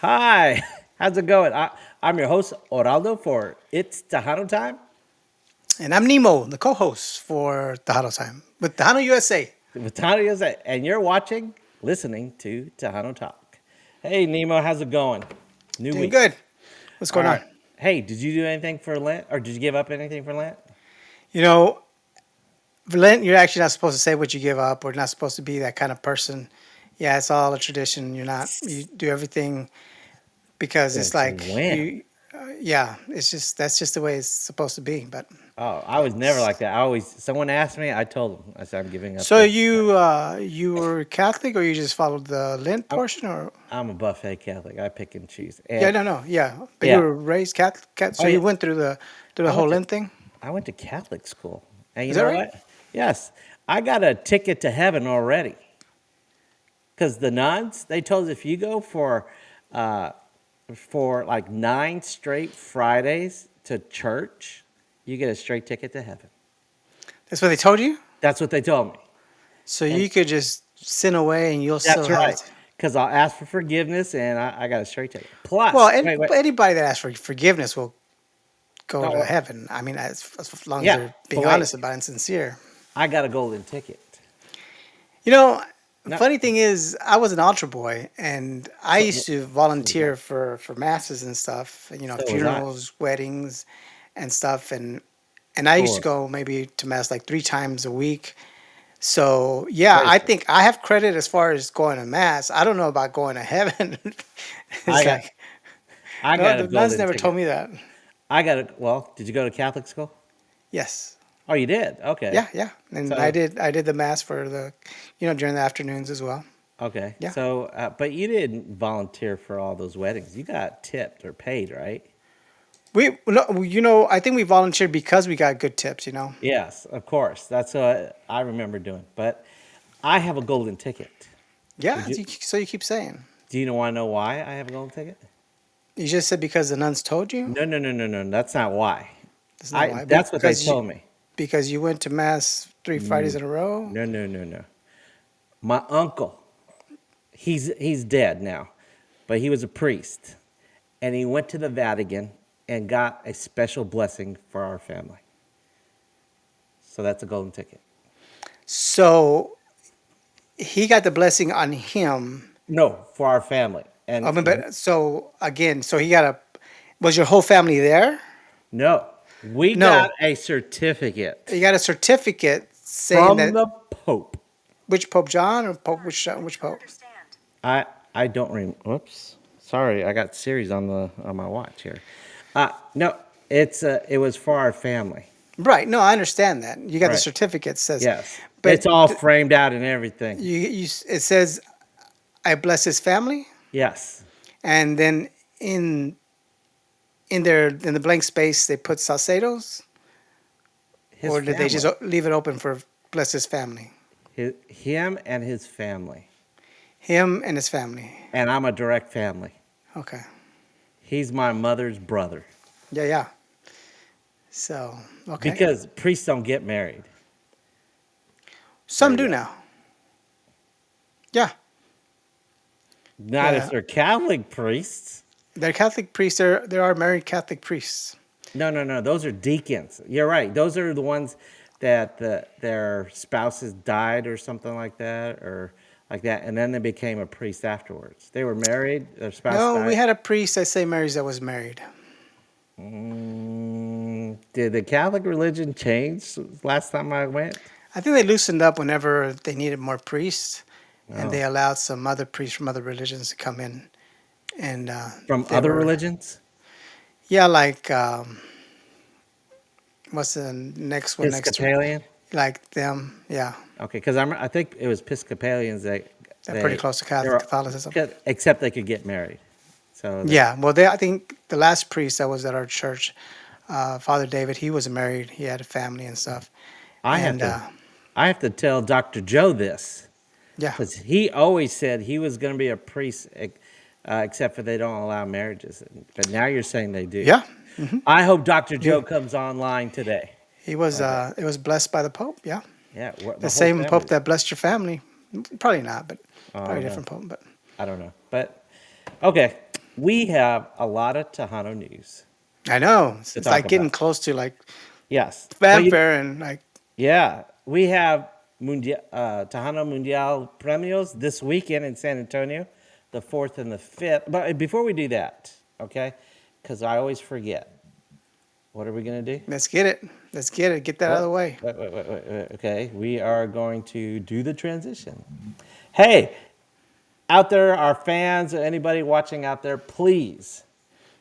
Hi, how's it going? I'm your host, Oraldo, for It's Tejano Time And I'm Nemo, the co-host for Tejano Time with Tejano USA. with Tejano USA, and you're listening to Tejano Talk. Hey, Nemo, how's it going? New Doing week. good. What's All going on? right. Hey, did you do anything for Lent, or did you give up anything for Lent? You know, for Lent, you're actually not supposed to say what you give up, or not supposed to be that kind of person. Yeah, it's all a tradition. You're not. You do everything because it's Since like when? you. Yeah, it's just that's just the way it's supposed to be. But Oh, I was never like that. Someone asked me, I told them, I said, I'm giving up so this. you were Catholic, or you just followed the Lent I'm, portion, or I'm a buffet Catholic. I pick and choose. yeah, And no, yeah. But you yeah. were raised Catholic, Oh, so yeah. you went through the I whole went to Lent thing. I went to Catholic school. And you Is that know right? what? Yes, I got a ticket to heaven already. Because the nuns, they told us if you go uh, for like 9 straight Fridays to church, you get a straight ticket to heaven. That's what they told you. That's what they told me. So And you could just sin away and you'll still that's have right. it. Because I'll ask for forgiveness and I got a straight ticket. Plus, Well, wait. anybody that asks for forgiveness will go to No, heaven. I mean, as long as yeah, they're but being wait. honest about it and sincere. I got a golden ticket. You know, the No, funny thing is, I was an altar boy, and I used to so was I. volunteer for masses and stuff. So was I. Funerals, weddings, and stuff. And I used to Cool. go maybe to mass like 3 times a week. So yeah, Wait, I think I have credit as far as going to mass. I don't know about going to heaven. I It's got like I no, got a the nuns golden never ticket. told me that. Well, did you go to Catholic school? Yes. Oh, you did? Okay. Yeah, yeah. And So, I did the mass for during the afternoons as well. okay. Yeah. But you didn't volunteer for all those weddings. You got tipped or paid, right? We no, I think we volunteered because we got good tips. Yes, of course. That's what I remember doing. But I have a golden ticket. Yeah, Would you, so you keep saying. do you want to know why I have a golden ticket? You just said because the nuns told you? No, no, no, no, no. That's not why. That's not why. That's what they told me. Because you went to mass 3 Fridays Mm, in a row? no, no, no, no. My uncle, he's dead now, but he was a priest, and he went to the Vatican and got a special blessing for our family. So that's a golden ticket. So he got the blessing on him. No, for our family. I mean, but so again, so he got a was your whole family there? No, we got No. a certificate You got a certificate saying from that the Pope. which Pope John or Pope which Pope? I I don't remember. Whoops, sorry, I got series on my watch here. No, it was for our family. Right. No, I understand that. You got the Right. certificate says, Yes, but it's all framed out and everything. it says I bless his family, Yes, and then in in the blank space they put Salcedo's, his or did they just family, leave it open for bless his family, him and his family, him and his family? and I'm a direct family. Okay. He's my mother's brother Yeah, yeah. So okay, because priests don't get married. There some you do go. now. Yeah, Not if yeah. they're Catholic priests. They're Catholic priests. There are married Catholic priests. No, no, no. Those are deacons. You're right. Those are the ones that their spouses died or something like that, or like that, and then they became a priest afterwards. They were married. Their spouse No, we died. had a priest at St. Mary's that was married. Did the Catholic religion change last time I went? I think they loosened up whenever they needed more priests, and they No. allowed some other priests from other religions to come in. And From they other were, religions? yeah, like what's the next one next to Episcopalian? like them? Yeah, Okay, because I think it was Episcopalians that they're pretty close to they were, Catholicism. except they could get married. So they, Yeah, well, I think the last priest that was at our church, Father David, he was married. He had a family and stuff. I have And to I have to tell Dr. Joe this yeah, because he always said he was going to be a priest, except for they don't allow marriages. But now you're saying they do. yeah, I hope Dr. Joe yeah. comes online today. He was. Okay. It was blessed by the Pope. Yeah, Yeah, the the whole same Pope family. that blessed your family. Probably not, but I probably a don't know. different Pope. But I don't know. But okay. we have a lot of Tejano news I know to it's talk like getting about. close to like Yes, but fanfare and like yeah, we have Tejano Mundial Premios this weekend in San Antonio, the 4th and the 5th. But before we do that, okay, because I always forget, what are we going to do? let's get it, let's get it, get that out of the What? way. Wait. Okay, we are going to do the transition. Hey, out there, our fans, anybody watching out there, please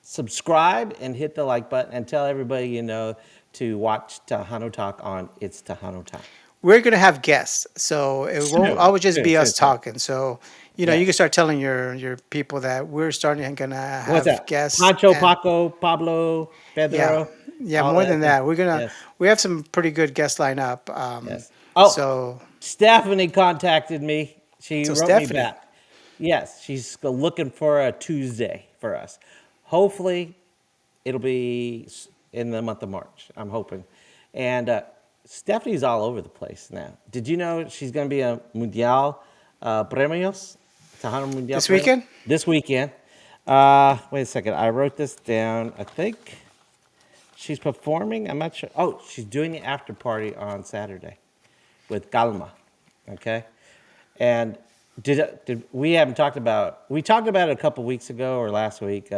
subscribe and hit the like button and tell everybody you know to watch Tejano Talk on It's Tejano Time. We're gonna have guests, so it won't Soon, always just soon, be soon, us soon. talking. So you can Yes. start telling your people that we're starting gonna What's have that? guests Pancho, and Paco, Pablo, yeah, Pedro, yeah. all More that. than that, Yes, we have some pretty good guests lined up. yes. Oh, So Stephanie contacted me. She so wrote me Stephanie, back. Yes, she's looking for a Tuesday for us. Hopefully, it'll be in the month of March. I'm hoping. And Stephanie's all over the place now. Did you know she's going to be a Mundial Premios? Tejano Mundial this Premios? weekend. This weekend. Wait a second. I wrote this down. I think she's performing. I'm not sure. Oh, she's doing the after party on Saturday with Calma. Okay. And did we haven't talked about? We talked about it a couple weeks ago or last week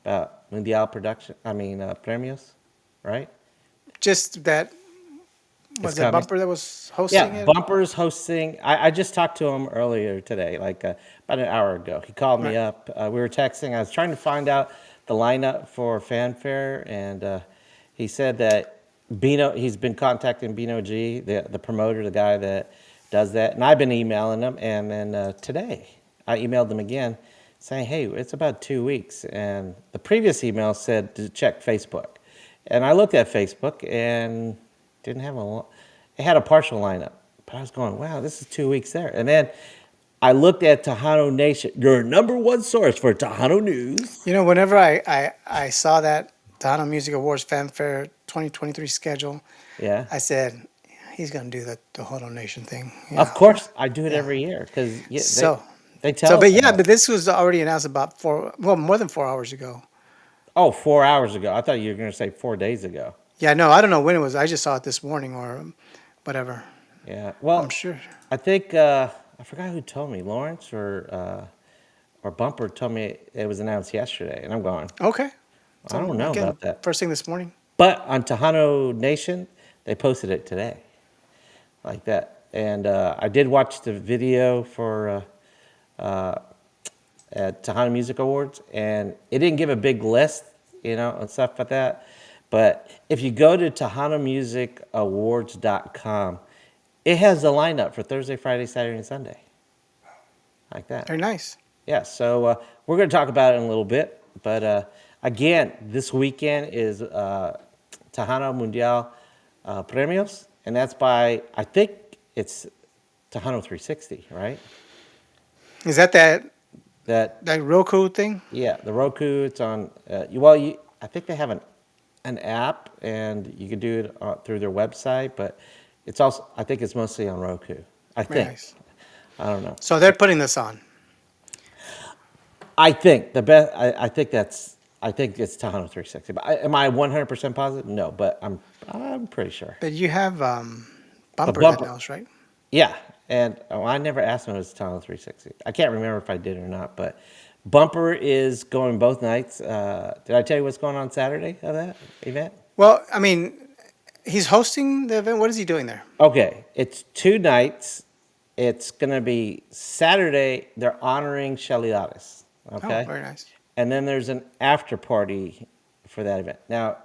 about Mundial production. I mean premios, right? Just that It's was it coming. Bumper that was hosting Yeah, it. Bumper's hosting. I just talked to him earlier today, like about an hour ago. He called me Right. up. We were texting. I was trying to find out the lineup for Fanfare, and he said that he's been contacting Bino G, the promoter, the guy that does that. And I've been emailing him. And then today, I emailed him again saying, hey, it's about 2 weeks. And the previous email said to check Facebook. And I looked at Facebook and didn't have it had a partial lineup. But I was going, wow, this is 2 weeks there. And then I looked at Tejano Nation, your number one source for Tejano news. Whenever I saw that Tejano Music Awards Fanfare 2023 schedule, Yeah. I said he's gonna do the Hodl Nation thing. Of Yeah, course, I do it yeah. every year because So, they so, tell us but yeah, about but it. this was already announced about more than 4 hours ago. Oh, 4 hours ago. I thought you were going to say 4 days ago. Yeah, no, I don't know when it was. I just saw it this morning or whatever. Yeah. I'm Well, sure. I think I forgot who told me, Lawrence or Bumper told me it was announced yesterday, and I'm going, Okay. I So don't know again, about that. first thing this morning. But on Tejano Nation, they posted it today, like that. And I did watch the video for at Tejano Music Awards, and it didn't give a big list, and stuff like that. But if you go to TejanoMusicAwards.com, it has the lineup for Thursday, Friday, Saturday, and Sunday, like that. Very nice. Yeah, so we're going to talk about it in a little bit. But again, this weekend is Tejano Mundial Premios, and that's by, I think it's Tejano 360, right? Is that That that Roku thing? Yeah, the Roku. It's on. I think they have an app, and you can do it through their website. But it's also. I think it's mostly on Roku. I Very think. nice. I don't know. So they're putting this on. I think the best. I think that's. I think it's Tejano 360. But am I 100% positive? No, but I'm pretty sure. But you have But Bumper that Bumper. knows, right? Yeah, and I never asked him if it was Tejano 360. I can't remember if I did or not. But Bumper is going both nights. Did I tell you what's going on Saturday of that event? Well, I mean, he's hosting the event. What is he doing there? Okay, it's 2 nights. It's gonna be Saturday. They're honoring Shelly Otis. Oh, Okay, very nice. and then there's an after party for that event. Now,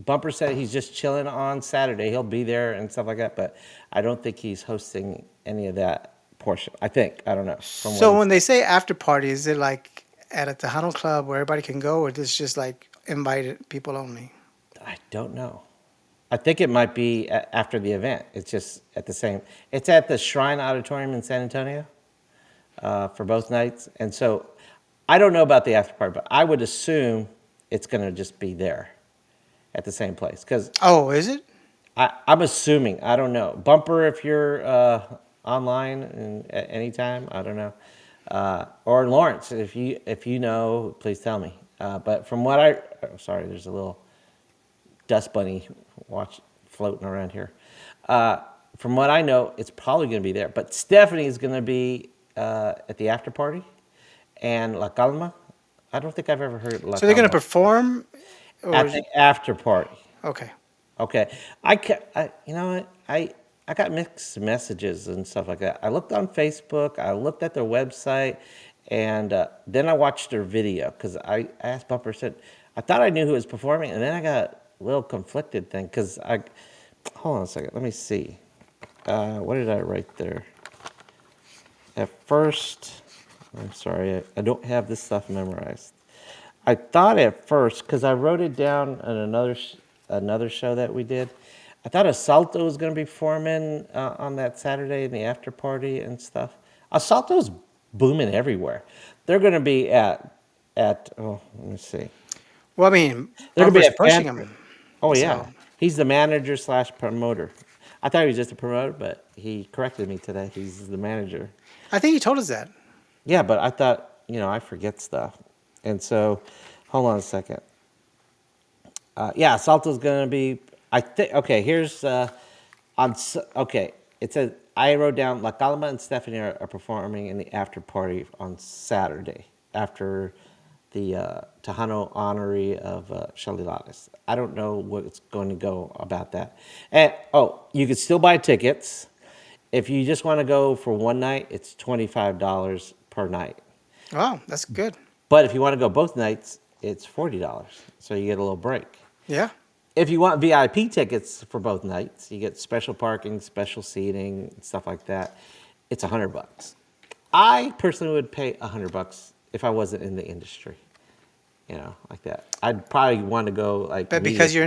Bumper said he's just chilling on Saturday. He'll be there and stuff like that, but I don't think he's hosting any of that portion. I think I don't know from what So he. when they say after party, is it like at a Tejano club where everybody can go, or is this just like invited people only? I don't know. I think it might be after the event. It's just at the same. It's at the Shrine Auditorium in San Antonio for both nights, and so I don't know about the after party, but I would assume it's going to just be there at the same place because Oh, is it? I'm assuming. I don't know. Bumper, if you're online and at any time, I don't know. or Lawrence. If you know, please tell me. But from what sorry, there's a little dust bunny watch floating around here. Uh, from what I know, it's probably going to be there. But Stephanie is going to be at the after party, and La Calma. I don't think I've ever heard La So they're going to Calma perform, or at the after party. okay. Okay, you know what? I got mixed messages and stuff like that. I looked on Facebook. I looked at their website, and then I watched their video because I asked Bumper. Said I thought I knew who was performing, and then I got a little conflicted thing because I hold on a second. Let me see. What did I write there? At first, I'm sorry, I don't have this stuff memorized. I thought at first, because I wrote it down on another show that we did, I thought Assalto was going to be performing on that Saturday in the after party and stuff. Assalto's booming everywhere. They're going to be at let me see. Well, I mean, They're going to be Bumper's at pushing Panther. him. Oh So yeah, he's the manager slash promoter. I thought he was just a promoter, but he corrected me today. He's the manager. I think he told us that. Yeah, but I thought, I forget stuff. And so, hold on a second. Yeah, Salto's going to be, I think, okay, here's, okay, it says, I wrote down La Calma and Stephanie are performing in the after party on Saturday after the Tejano honoree of Shalilares. I don't know what's going to go about that. And, you can still buy tickets. If you just want to go for one night, it's $25 per night. Wow, that's good. But if you want to go both nights, it's $40. So you get a little break. Yeah. If you want VIP tickets for both nights, you get special parking, special seating, stuff like that. It's $100. I personally would pay $100 if I wasn't in the industry, like that. I'd probably want to go like. But media because you're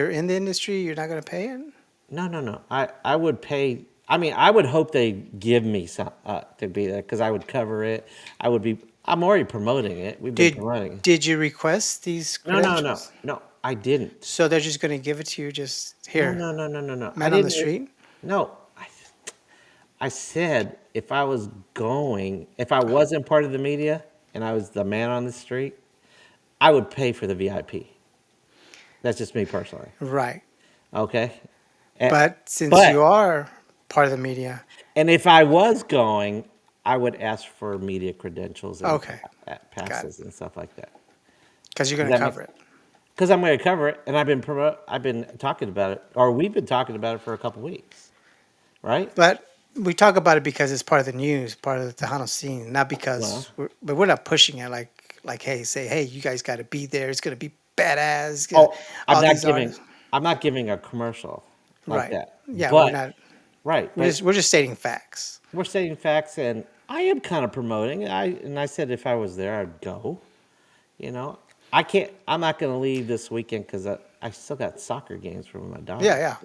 in the industry, you're not going to pay it. No, no, no. I would pay. I mean, I would hope they give me some to be there because I would cover it. I would be. I'm already promoting it. We've been Did promoting it. did you request these No, no, no, credentials? no. I didn't. So they're just going to give it to you just No, here, no, no, no, no, no. I man on the didn't. street? No. I said if I was going, if I wasn't part of the media and I was the man on the street, I would pay for the VIP. That's just me personally. Right. Okay. And, But since but you are part of the media, And if I was going, I would ask for media credentials and okay, got it. passes and stuff like that. Because you're Does going to that make? cover it. Because I'm going to cover it, and I've been talking about it, or we've been talking about it for a couple weeks, right? But we talk about it because it's part of the news, part of the Tejano scene, not Well, because but we're not pushing it like hey, say, hey, you guys got to be there. It's going to be badass. oh, All these artists. I'm not giving a commercial like Right. that, Yeah, we're but not. right, but We're just stating facts. we're stating facts, and I am kind of promoting. I said if I was there, I'd go. You know, I can't. I'm not going to leave this weekend because I still got soccer games for my Yeah, daughter. yeah.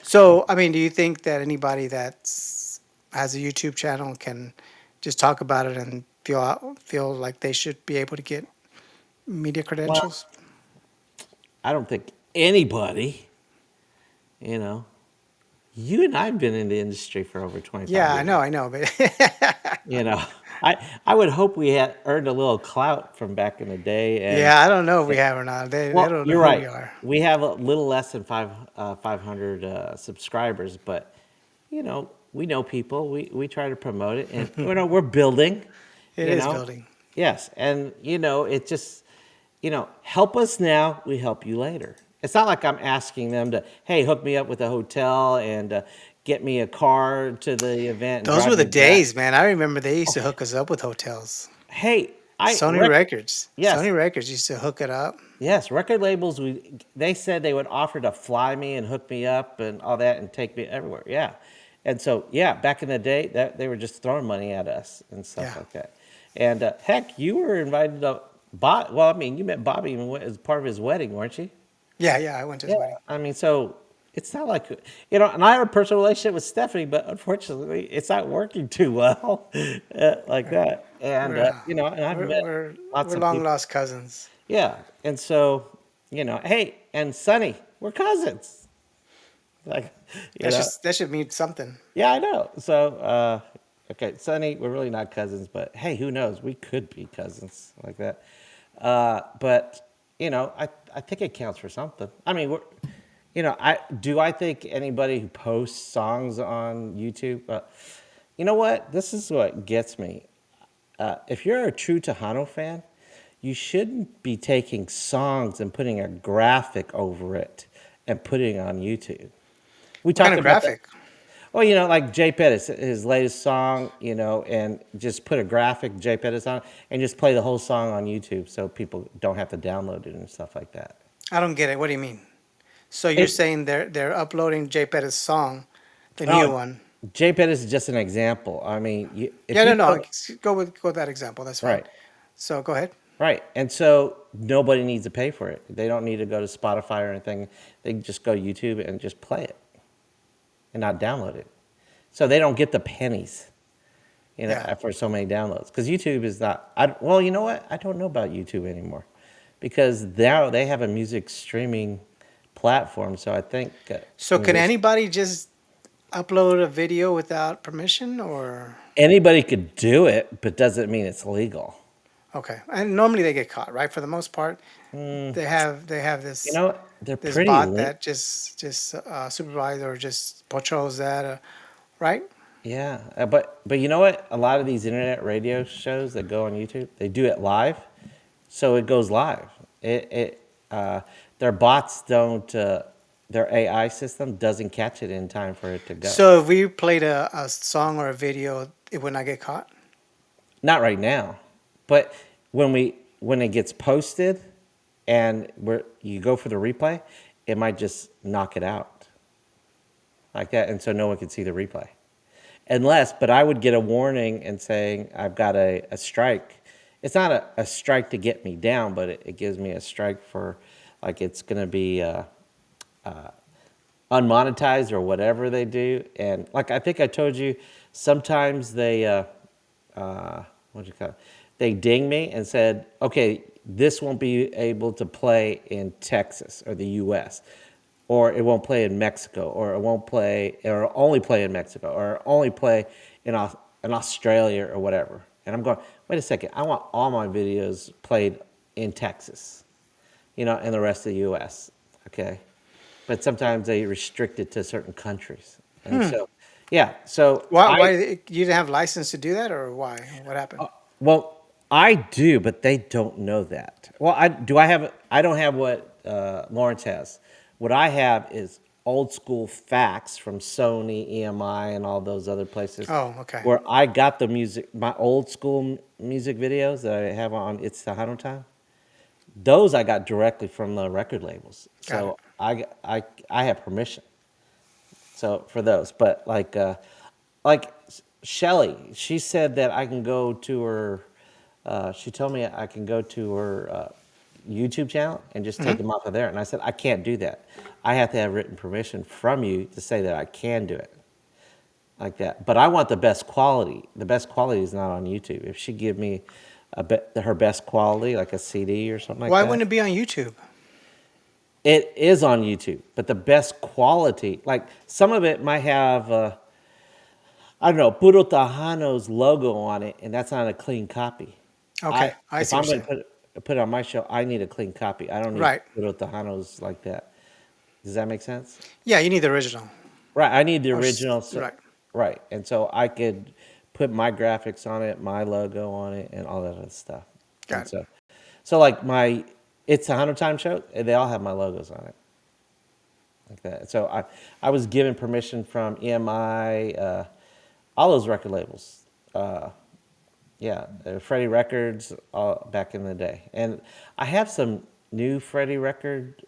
So, I mean, do you think that anybody that's has a YouTube channel can just talk about it and feel like they should be able to get media Well, credentials? I don't think anybody, you know, you and I've been in the industry for over 25 Yeah, years. I know, but You know, I would hope we had earned a little clout from back in the day. And yeah, I don't know if we have or not. They well, don't know you're who right. we are. We have a little less than 500 subscribers, but we know people. We try to promote it, and we're building. It You is know, building. yes, and it just help us now. We help you later. It's not like I'm asking them to, hey, hook me up with a hotel and get me a car to the event and Those were drive the me back. days, man. I remember they used Oh, to hook us up with hotels. hey, Sony Records. yes, Sony Records used to hook it up. yes, record labels. They said they would offer to fly me and hook me up and all that and take me everywhere. Yeah, and so yeah, back in the day, that they were just throwing money at us and stuff Yeah. like that. And heck, you were invited to Bob. Well, I mean, you met Bobby as part of his wedding, weren't you? Yeah, yeah. I went to his Yeah, wedding. I mean, so it's not like and I have a personal relationship with Stephanie, but unfortunately, it's not working too well like that. And We're and I've we're met we're, lots we're of long people. lost cousins. Yeah, and so hey, and Sonny, we're cousins. Like, That should mean something. yeah, I know. So Okay, Sonny, we're really not cousins, but hey, who knows? We could be cousins like that. But I think it counts for something. I mean, I think anybody who posts songs on YouTube. You know what? This is what gets me. If you're a true Tejano fan, you shouldn't be taking songs and putting a graphic over it and putting it on YouTube. We What kind talked of about that. graphic? Well, like Jay Pettis, his latest song, and just put a graphic Jay Pettis on and just play the whole song on YouTube so people don't have to download it and stuff like that. I don't get it. What do you mean? So you're It, saying they're uploading Jay Pettis' song, the new oh, one? Jay Pettis is just an example. I mean, if Yeah, you no, no. go, Go with that example. That's fine. right, So go ahead. right. And so nobody needs to pay for it. They don't need to go to Spotify or anything. They can just go YouTube and just play it and not download it. So they don't get the pennies, Yeah. for so many downloads. Because YouTube is not, well, you know what? I don't know about YouTube anymore because now they have a music streaming platform. So I think So can anybody just upload a video without permission, or anybody could do it, but doesn't mean it's legal. okay? And normally they get caught, right? For the most part, Mm, they have this they're this pretty bot link. that just supervises or just patrols that, right? Yeah, but you know what? A lot of these internet radio shows that go on YouTube, they do it live, so it goes live. Their bots don't. Their AI system doesn't catch it in time for it to go. So if we played a song or a video, it would not get caught. Not right now, but when it gets posted, and where you go for the replay, it might just knock it out like that, and so no one can see the replay. But I would get a warning and saying I've got a strike. It's not a strike to get me down, but it gives me a strike for like it's going to be unmonetized or whatever they do. And like I think I told you, sometimes they what do you call it? They ding me and said, okay, this won't be able to play in Texas or the U.S. or it won't play in Mexico, or it won't play, or only play in Mexico, or only play in Australia or whatever. And I'm going, wait a second, I want all my videos played in Texas, and the rest of the U.S. Okay, but sometimes they restrict it to certain countries, and so yeah, so Why? I You didn't have license to do that, or why? What happened? well I do, but they don't know that. Well, I have I don't have what Lawrence has. What I have is old school facts from Sony, EMI, and all those other places, Oh, okay, where I got the music, my old school music videos that I have on It's Tejano Time. Those I got directly from the record labels, got it. so I have permission. So for those, but like Shelly, she said that I can go to her. She told me I can go to her YouTube channel and just take them off of there. And I said I can't do that. I have to have written permission from you to say that I can do it like that. But I want the best quality. The best quality is not on YouTube. If she give me her best quality, like a CD or something like Why that, wouldn't it be on YouTube? it is on YouTube. But the best quality, like some of it might have. I don't know, Puro Tejano's logo on it, and that's not a clean copy. Okay, I If see I'm what you're going saying. to put it on my show, I need a clean copy. I don't need Right. Puro Tejano's like that. Does that make sense? Yeah, you need the original. Right. I need the Or original. right. Right. And so I could put my graphics on it, my logo on it, and all that other stuff. And Got it. so like my It's a 100 Time show, they all have my logos on it. Like that. So I was given permission from EMI, all those record labels. Yeah, Freddie Records back in the day. And I have some new Freddie record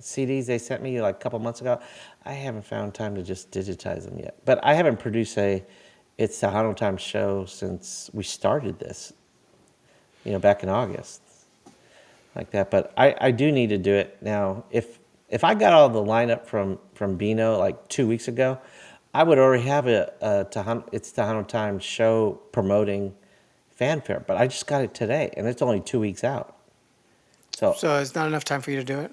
CDs they sent me like a couple months ago. I haven't found time to just digitize them yet. But I haven't produced a It's the Tejano Time show since we started this, back in August, like that. But I do need to do it now. If I got all the lineup from Bino like 2 weeks ago, I would already have It's Tejano Time show promoting fanfare. But I just got it today, and it's only 2 weeks out. So So it's not enough time for you to do it.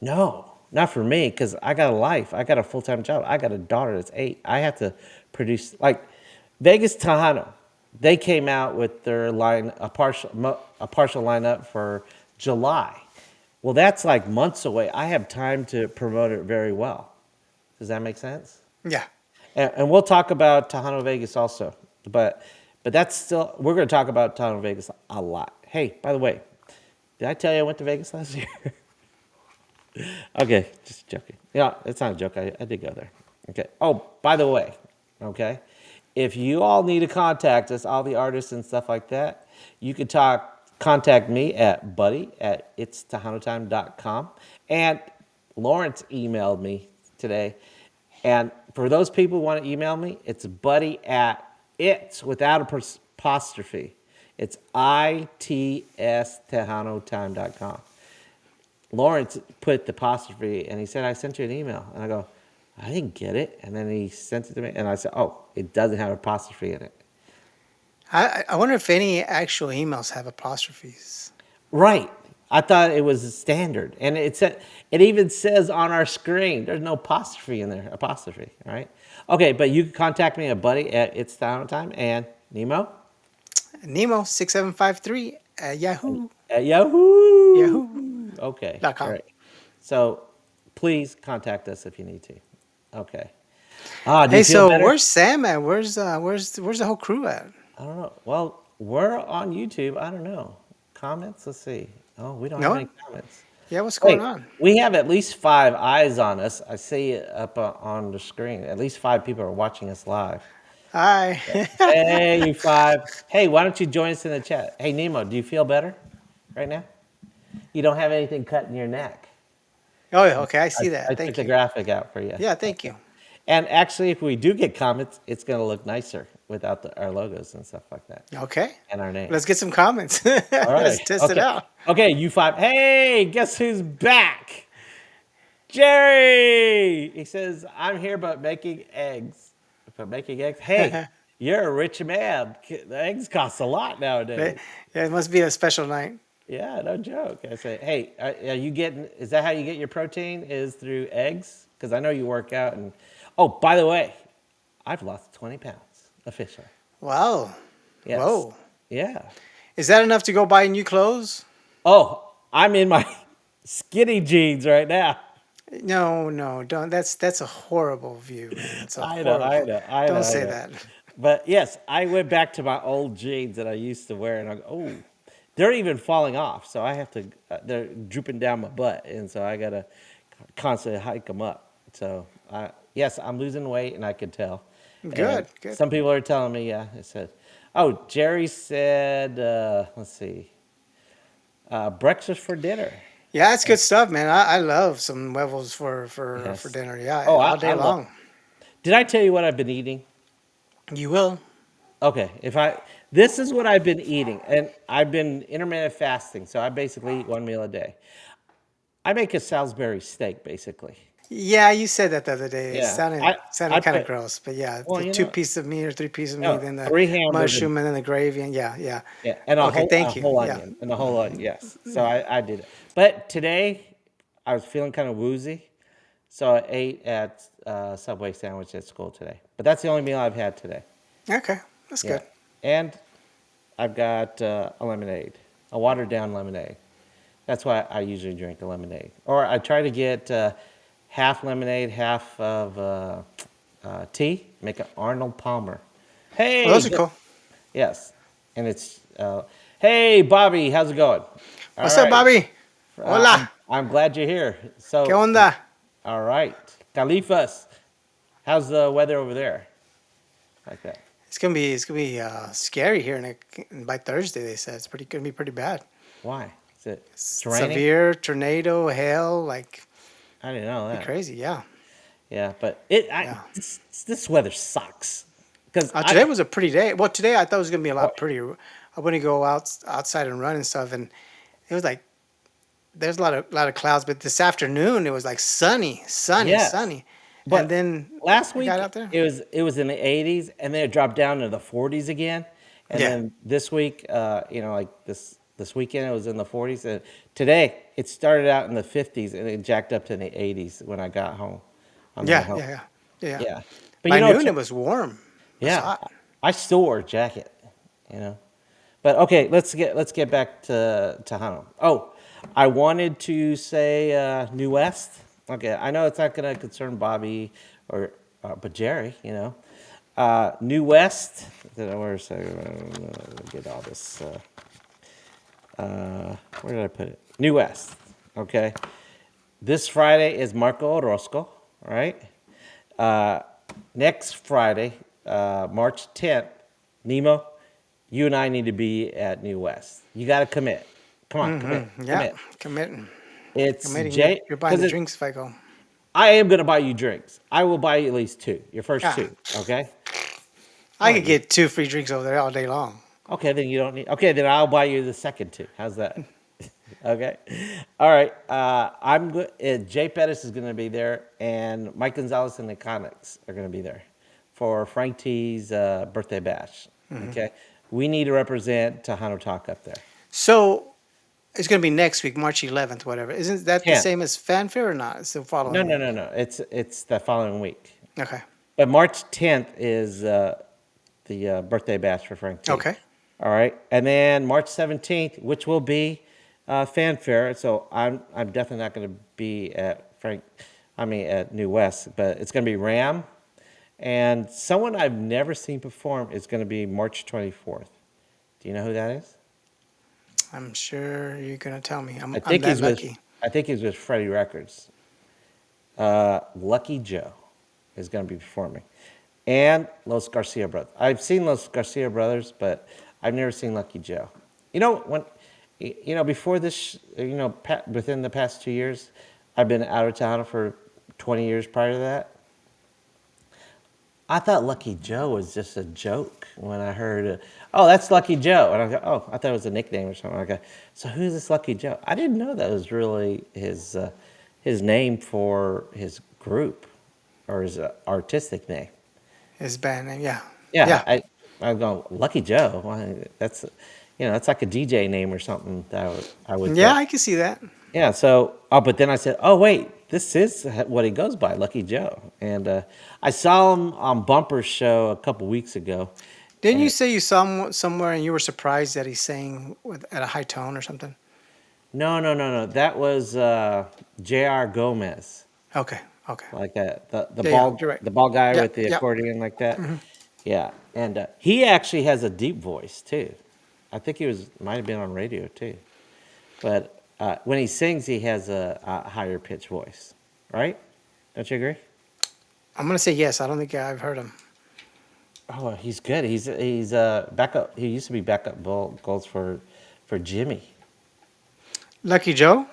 no, not for me, because I got a life. I got a full-time job. I got a daughter that's 8. I have to produce like Vegas Tejano, they came out with their a partial lineup for July. Well, that's like months away. I have time to promote it very well. Does that make sense? Yeah. And we'll talk about Tejano Vegas also, but that's still we're going to talk about Tejano Vegas a lot. Hey, by the way, did I tell you I went to Vegas last year? Okay, just joking. Yeah, it's not a joke. I did go there. Okay. Oh, by the way, okay, if you all need to contact us, all the artists and stuff like that, you can contact me at buddy at ItsTejanoTime.com. And Lawrence emailed me today. And for those people who want to email me, it's buddy at it's without apostrophe. It's ItsTejanoTime.com. Lawrence put the apostrophe and he said, I sent you an email. And I go, I didn't get it. And then he sent it to me. And I said, oh, it doesn't have apostrophe in it. I wonder if any actual emails have apostrophes. Right. I thought it was standard. And it even says on our screen, there's no apostrophe in there. Apostrophe, right? Okay, but you can contact me at buddy at It's Tejano Time and Nemo Nemo6753 at Yahoo. at Yahoo. Yahoo. Okay. .com. All right. So please contact us if you need to. Okay. Ah, do Hey, you feel so better? where's Sam at? Where's the whole crew at? I don't know. Well, we're on YouTube. I don't know. Comments? Let's see. Oh, we don't No? have any comments. Yeah, what's going Wait, on? we have at least 5 eyes on us. I see it up on the screen. At least 5 people are watching us live. Hi. Hey, you 5. Hey, why don't you join us in the chat? Hey, Nemo, do you feel better right now? You don't have anything cut in your neck. Oh, yeah, okay, I I, see that. I took Thank the you. graphic out for you. Yeah, thank you. And actually, if we do get comments, it's going to look nicer without our logos and stuff like that Okay. and our names. Let's get some comments. All Let's right. test it Okay. out. Okay, you 5. Hey, guess who's back? Jerry. He says, I'm here but making eggs. But making eggs. Hey, you're a rich man. The eggs cost a lot nowadays. Yeah, it must be a special night. Yeah, no joke. I say, hey, are you getting, is that how you get your protein is through eggs? Because I know you work out. And oh, by the way, I've lost 20 pounds officially. Wow. Yes. Whoa. Yeah. Is that enough to go buy new clothes? Oh, I'm in my skinny jeans right now. No, don't. That's a horrible view. It's a I know. Don't say that. But yes, I went back to my old jeans that I used to wear, and I go, oh, they're even falling off. So I have to, they're drooping down my butt, and so I gotta constantly hike them up. So yes, I'm losing weight, and I can tell. Good. Some people are telling me, yeah. It said, oh, Jerry said, let's see, breakfast for dinner. Yeah, it's good stuff, man. I love some huevos for Yes. dinner. Yeah, Oh, all day I long. Did I tell you what I've been eating? You will. Okay, this is what I've been eating, and I've been intermittent fasting, so I basically eat 1 meal a day. I make a Salisbury steak, basically. Yeah, you said that the other day. It Yeah, sounded kind of put gross, but yeah, well, the you two know, pieces of meat or 3 pieces of no, meat, then the 3 hamburgers, mushroom, and then the gravy, and yeah. yeah, and Okay, a thank you. whole Yeah. onion, and a whole onion. Yes, so I did it. But today, I was feeling kind of woozy, so I ate at Subway sandwich at school today. But that's the only meal I've had today. Okay, that's Yeah, good. and I've got a lemonade, a watered down lemonade. That's why I usually drink a lemonade. Or I try to get half lemonade, half of tea, make an Arnold Palmer. Well, Hey, those are cool. yes. And it's, hey, Bobby, how's it going? All What's up, right. Bobby? Hola. I'm glad you're here. ¿Qué So, onda? all right. Califas, how's the weather over there? Like that. It's gonna be scary here, by Thursday they said it's gonna be pretty bad. Why? Is it raining? Severe tornado, hail, like I didn't know that. crazy. Yeah. Yeah, but Yeah. this weather sucks. Because Today was a pretty day. Well, today I thought it was gonna be a lot prettier. I want to go outside and run and stuff, and it was like there's a lot of clouds. But this afternoon it was like sunny, Yes. sunny. But And then last I week got out there. it was in the 80s, and then it dropped down to the 40s again. And Yeah. then this week, like this weekend, it was in the 40s. And today it started out in the 50s, and it jacked up to the 80s when I got home. On the way Yeah, home. yeah. Yeah. But By you know, noon it was warm. It was yeah, hot. I still wear a jacket, you know. But okay, let's get back to Tejano. Oh, I wanted to say New West. Okay, I know it's not gonna concern Bobby or but Jerry, you know. New West. Where is get all this? Where did I put it? New West. Okay. This Friday is Marco Orozco, right? Uh, Next Friday, March 10th, Nemo, you and I need to be at New West. You got to commit. Come on, commit, Yeah, commit. committing, It's committing. Jay, You're buying because the drinks if I go. I am going to buy you drinks. I will buy you at least two, your first Yeah, two, okay? I What? could get 2 free drinks over there all day long. Okay, then you don't need, okay, then I'll buy you the second two. How's that? Okay. All right. I'm good. Jay Pettis is going to be there, and Mike Gonzalez and the Comics are going to be there for Frank T's birthday bash. Okay. We need to represent Tejano Talk up there. So it's going to be next week, March 11th, whatever. Isn't that the 10th. same as fanfare or not? It's the No, following no, week. no, no. It's the following week. Okay. But March 10th is the birthday bash for Frank T. Okay. All right, and then March 17th, which will be fanfare. So I'm definitely not going to be at at New West, but it's going to be Ram, and someone I've never seen perform is going to be March 24th. Do you know who that is? I'm sure you're going to tell me. I I'm think that he's with lucky. I think he's with Freddie Records. Lucky Joe is going to be performing, and Los Garcia brothers. I've seen Los Garcia brothers, but I've never seen Lucky Joe. You know when, before this, within the past 2 years, I've been out of town for 20 years prior to that. I thought Lucky Joe was just a joke when I heard, oh, that's Lucky Joe. And I go, oh, I thought it was a nickname or something. I go, so who's this Lucky Joe? I didn't know that was really his name for his group or his artistic name. His band name. Yeah. Yeah, Yeah. I go, Lucky Joe. Why, that's like a DJ name or something that I would Yeah, think. I can see that. Yeah, so, oh, but then I said, oh, wait, this is what he goes by, Lucky Joe. And I saw him on Bumper's show a couple weeks ago. Didn't you And say you saw him somewhere and you were surprised that he sang at a high tone or something? no, no, no, no, that was J.R. Gomez, Okay. Okay. like that, the Yeah, yeah, bald you're right. the bald guy Yeah, with the yeah. accordion like that. Yeah, and he actually has a deep voice too. I think he might have been on radio too. But when he sings, he has a higher pitched voice, right? Don't you agree? I'm gonna say yes. I don't think I've heard him. Oh, he's good. He's backup. He used to be backup goals for Jimmy. Lucky Joe.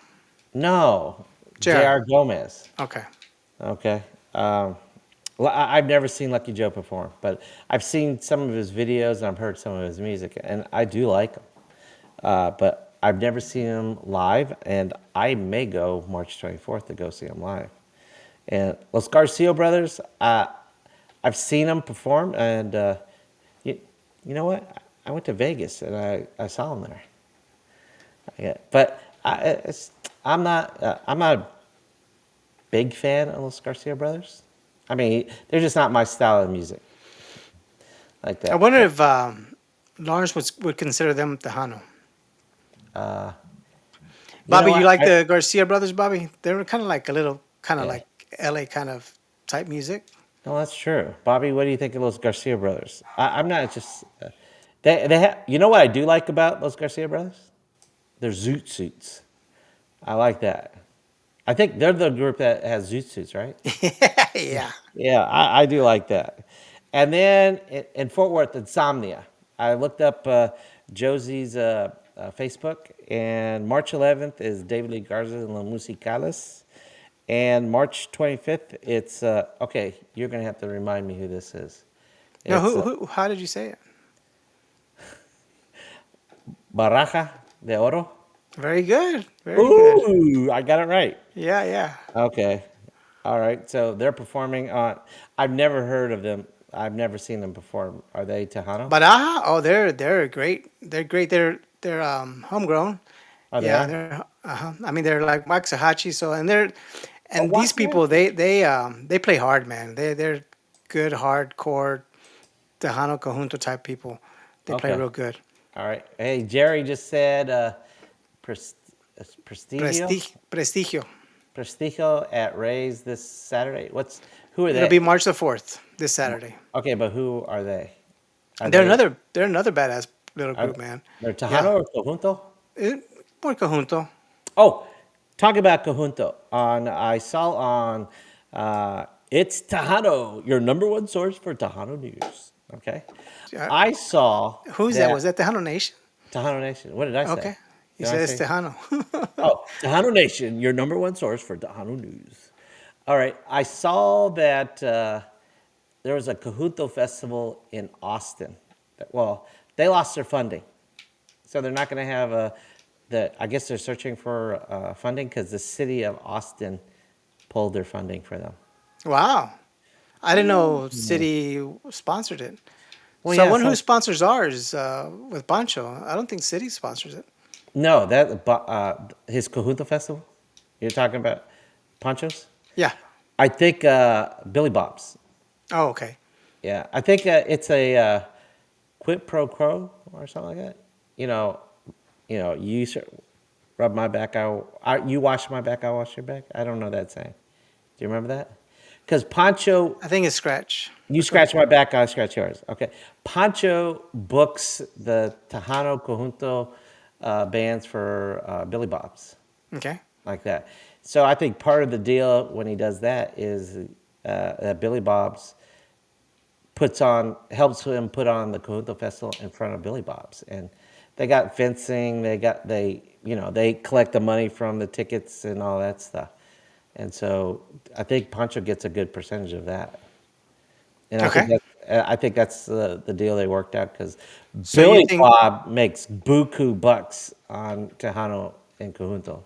No, J.R. J.R. Gomez. Okay. Okay. I've never seen Lucky Joe perform, but I've seen some of his videos and I've heard some of his music, and I do like him. But I've never seen him live, and I may go March 24th to go see him live. And Los Garcia brothers, I've seen them perform, and you know what? I went to Vegas and I saw them there. Yeah, but I'm not a big fan of Los Garcia brothers. I mean, they're just not my style of music like I that. wonder But if Lawrence would consider them Tejano. you know Bobby, you what? like the Garcia brothers, Bobby? They were kind of like a little, kind of Yeah, like LA kind of type music. no, that's true. Bobby, what do you think of Los Garcia brothers? I'm not just they have. You know what I do like about Los Garcia brothers? Their zoot suits. I like that. I think they're the group that has zoot suits, right? Yeah. Yeah, I do like that. And then in Fort Worth, Insomnia. I looked up Josie's Facebook, and March 11th is David Lee Garza and La Musicales. And March 25th, it's, okay, you're going to have to remind me who this is. No, It's how did you say it? Baraja de Oro. Very good. Very good. Ooh, I got it right. Yeah, yeah. Okay. All right. So they're performing on, I've never heard of them. I've never seen them perform. Are they Tejano? Baraja, oh, they're great. They're great. They're homegrown. Are Yeah, they? they're I mean they're like Waxahachie. So Oh, these what? people they play hard, man. They're good hardcore. Tejano conjunto type people. They play Okay. real good. All right. Hey, Jerry just said Pres- Prestigio, Prestigio. Prestigio at Rays this Saturday. Who are It'll be they? March the 4th, this Saturday. Okay, but who are they? Are They're they another they're another badass little are group, man. they're Yeah. Tejano or Conjunto? It, more conjunto. Oh, talk about Conjunto. I saw on It's Tejano, your number one source for Tejano news. Okay, Uh, I saw who's that? that Was that Tejano Nation? Tejano Nation. What did I say? Okay. You Did I said it's say? Tejano. Oh, Tejano Nation, your number one source for Tejano news. All right, I saw that there was a Conjunto festival in Austin. Well, they lost their funding, so they're not going to have a. I guess they're searching for funding because the city of Austin pulled their funding for them. Wow. I didn't know City sponsored it. Well, So I yeah. wonder who So sponsors ours with Pancho. I don't think City sponsors it. no, his Conjunto festival. You're talking about Ponchos. Yeah. I think Billy Bob's. Oh, okay. Yeah, I think it's a quid pro quo or something like that. You know, rub my back, you wash my back, I wash your back. I don't know that saying. Do you remember that? Because Pancho, I think it's Scratch. you scratch my back, I scratch yours. Okay. Pancho books the Tejano Conjunto bands for Billy Bob's, Okay. like that. So I think part of the deal when he does that is that Billy Bob's helps him put on the Cahuto Festival in front of Billy Bob's, and they got fencing. They collect the money from the tickets and all that stuff, and so I think Pancho gets a good percentage of that, and Okay. I think that's the deal they worked out because So you Billy think, Bob makes buku bucks on Tejano and Cahuentos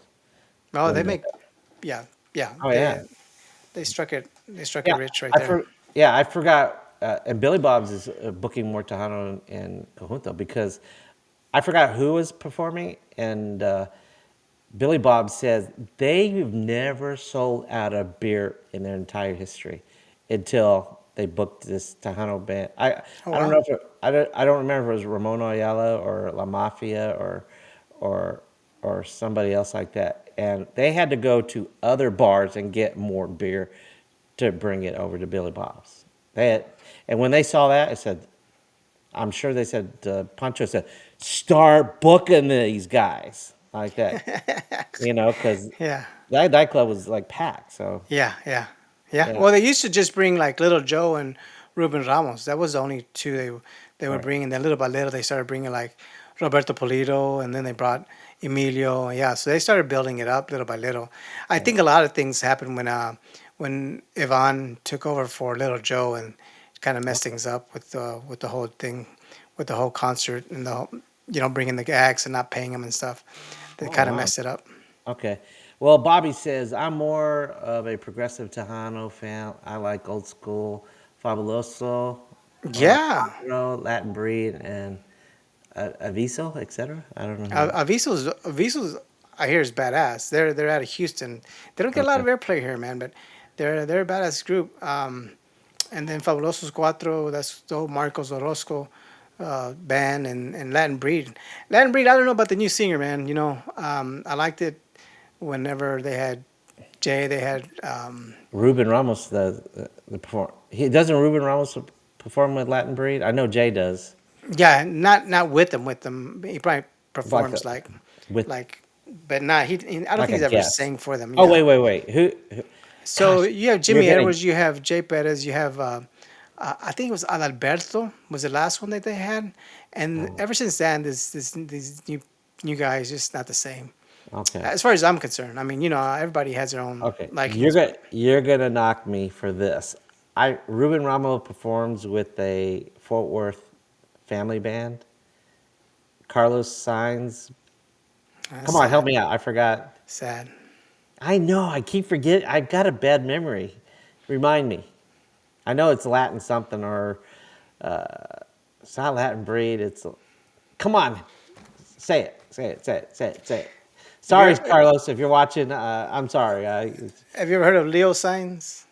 oh, when they he does make, that. yeah, yeah. Oh yeah, They struck it yeah. rich right there. I forgot. And Billy Bob's is booking more Tejano and Conjunto because I forgot who was performing, and Billy Bob says they've never sold out a beer in their entire history until they booked this Tejano band. Oh, I don't wow. know if I don't remember if it was Ramon Ayala or La Mafia or or somebody else like that, and they had to go to other bars and get more beer to bring it over to Billy Bob's. They had, and when they saw that, I said, I'm sure they said, Pancho said, start booking these guys like that, because Yeah. that nightclub was like packed. So, Yeah. Yeah. Yeah. yeah, Well, they used to just bring like Little Joe and Ruben Ramos. That was the only two they were right. bringing. Then little by little, they started bringing like Roberto Polito, and then they brought Emilio. Yeah. So they started building it up little by little. I Yeah. think a lot of things happened when Ivan took over for Little Joe and kind of messed Okay. things up with the whole thing, with the whole concert and bringing the acts and not paying them and stuff. They Oh, kind of wow. messed it up. Okay. Well, Bobby says, I'm more of a progressive Tejano fan. I like old school Fabuloso, Yeah. Latin Breed, and Aviso, etc. I don't know who that. Aviso's I hear is badass. They're out of Houston. They don't get a lot Okay. of airplay here, man, but they're a badass group. And then Fabulosos Cuatro, that's the whole Marcos Orozco band and Latin Breed. Latin Breed, I don't know about the new singer, man. I liked it whenever they had Jay. They had Ruben Ramos, the perform. He doesn't Ruben Ramos perform with Latin Breed. I know Jay does. yeah, not with them. He probably Like performs with like, but not I don't like think a he's ever guest. sang for them. Oh Yeah. wait. Who? So Gosh, you have you're Jimmy getting Edwards, you have Jay Perez, you have I think it was Adalberto was the last one that they had, and oh, ever since then, these new guys just not the same. okay. As far as I'm concerned, I mean, everybody has their own Okay, likings, but you're gonna knock me for this. I Ruben Ramos performs with a Fort Worth family band. Carlos Sainz. that's Come on, help sad, me out. I forgot. sad. I know. I keep forgetting. I've got a bad memory. Remind me. I know it's Latin something or it's not Latin breed. It's come on. Say it. Say it. Say it. Say it. Say it. Have you Sorry, ever, Carlos, if you're watching. I'm sorry. have you ever heard of Leo Signs?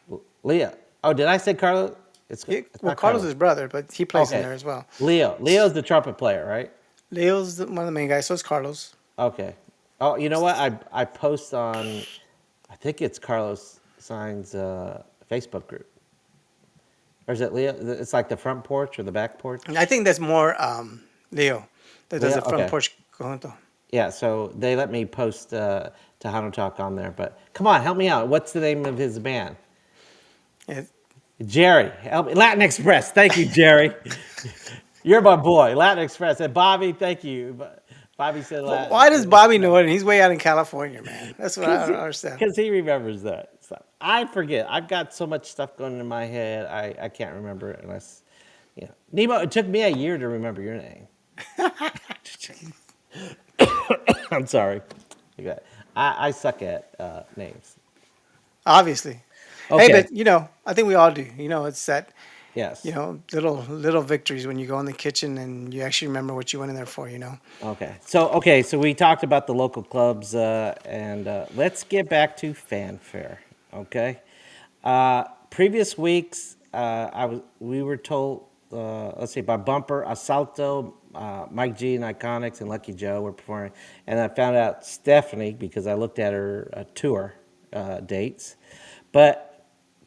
Leah. Oh, did I say Carlos? It's Well, not Carlos Carlos. is brother, but he plays in Okay, there as well. Leo. Leo's the trumpet player, right? One of the main guys, so is Carlos. Okay. Oh, you know what? I post on, I think it's Carlos Sainz Facebook group, or is it Leo? It's like the front porch or the back porch. And I think that's more Leo that does Leo. the front Okay. porch conjunto. Yeah. So they let me post Tejano Talk on there, but come on, help me out. What's the name of his band? It, Jerry, help me. Latin Express. Thank you, Jerry. You're my boy. Latin Express. And Bobby, thank you. Bobby said why does Latin Bobby know Express. it? And he's way out in California, man. That's what I don't understand. Because he remembers that stuff. I forget. I've got so much stuff going in my head, I can't remember it unless, Nemo, it took me a year to remember your name. I'm sorry. I suck at names. Obviously. Hey, Okay. but I think we all do. It's that Yes. little victories when you go in the kitchen and you actually remember what you went in there for. Okay. So we talked about the local clubs, and let's get back to fanfare. Okay. Previous weeks, we were told, let's see, by Bumper, Asalto, Mike G and Iconics, and Lucky Joe were performing, and I found out Stephanie because I looked at her tour dates, but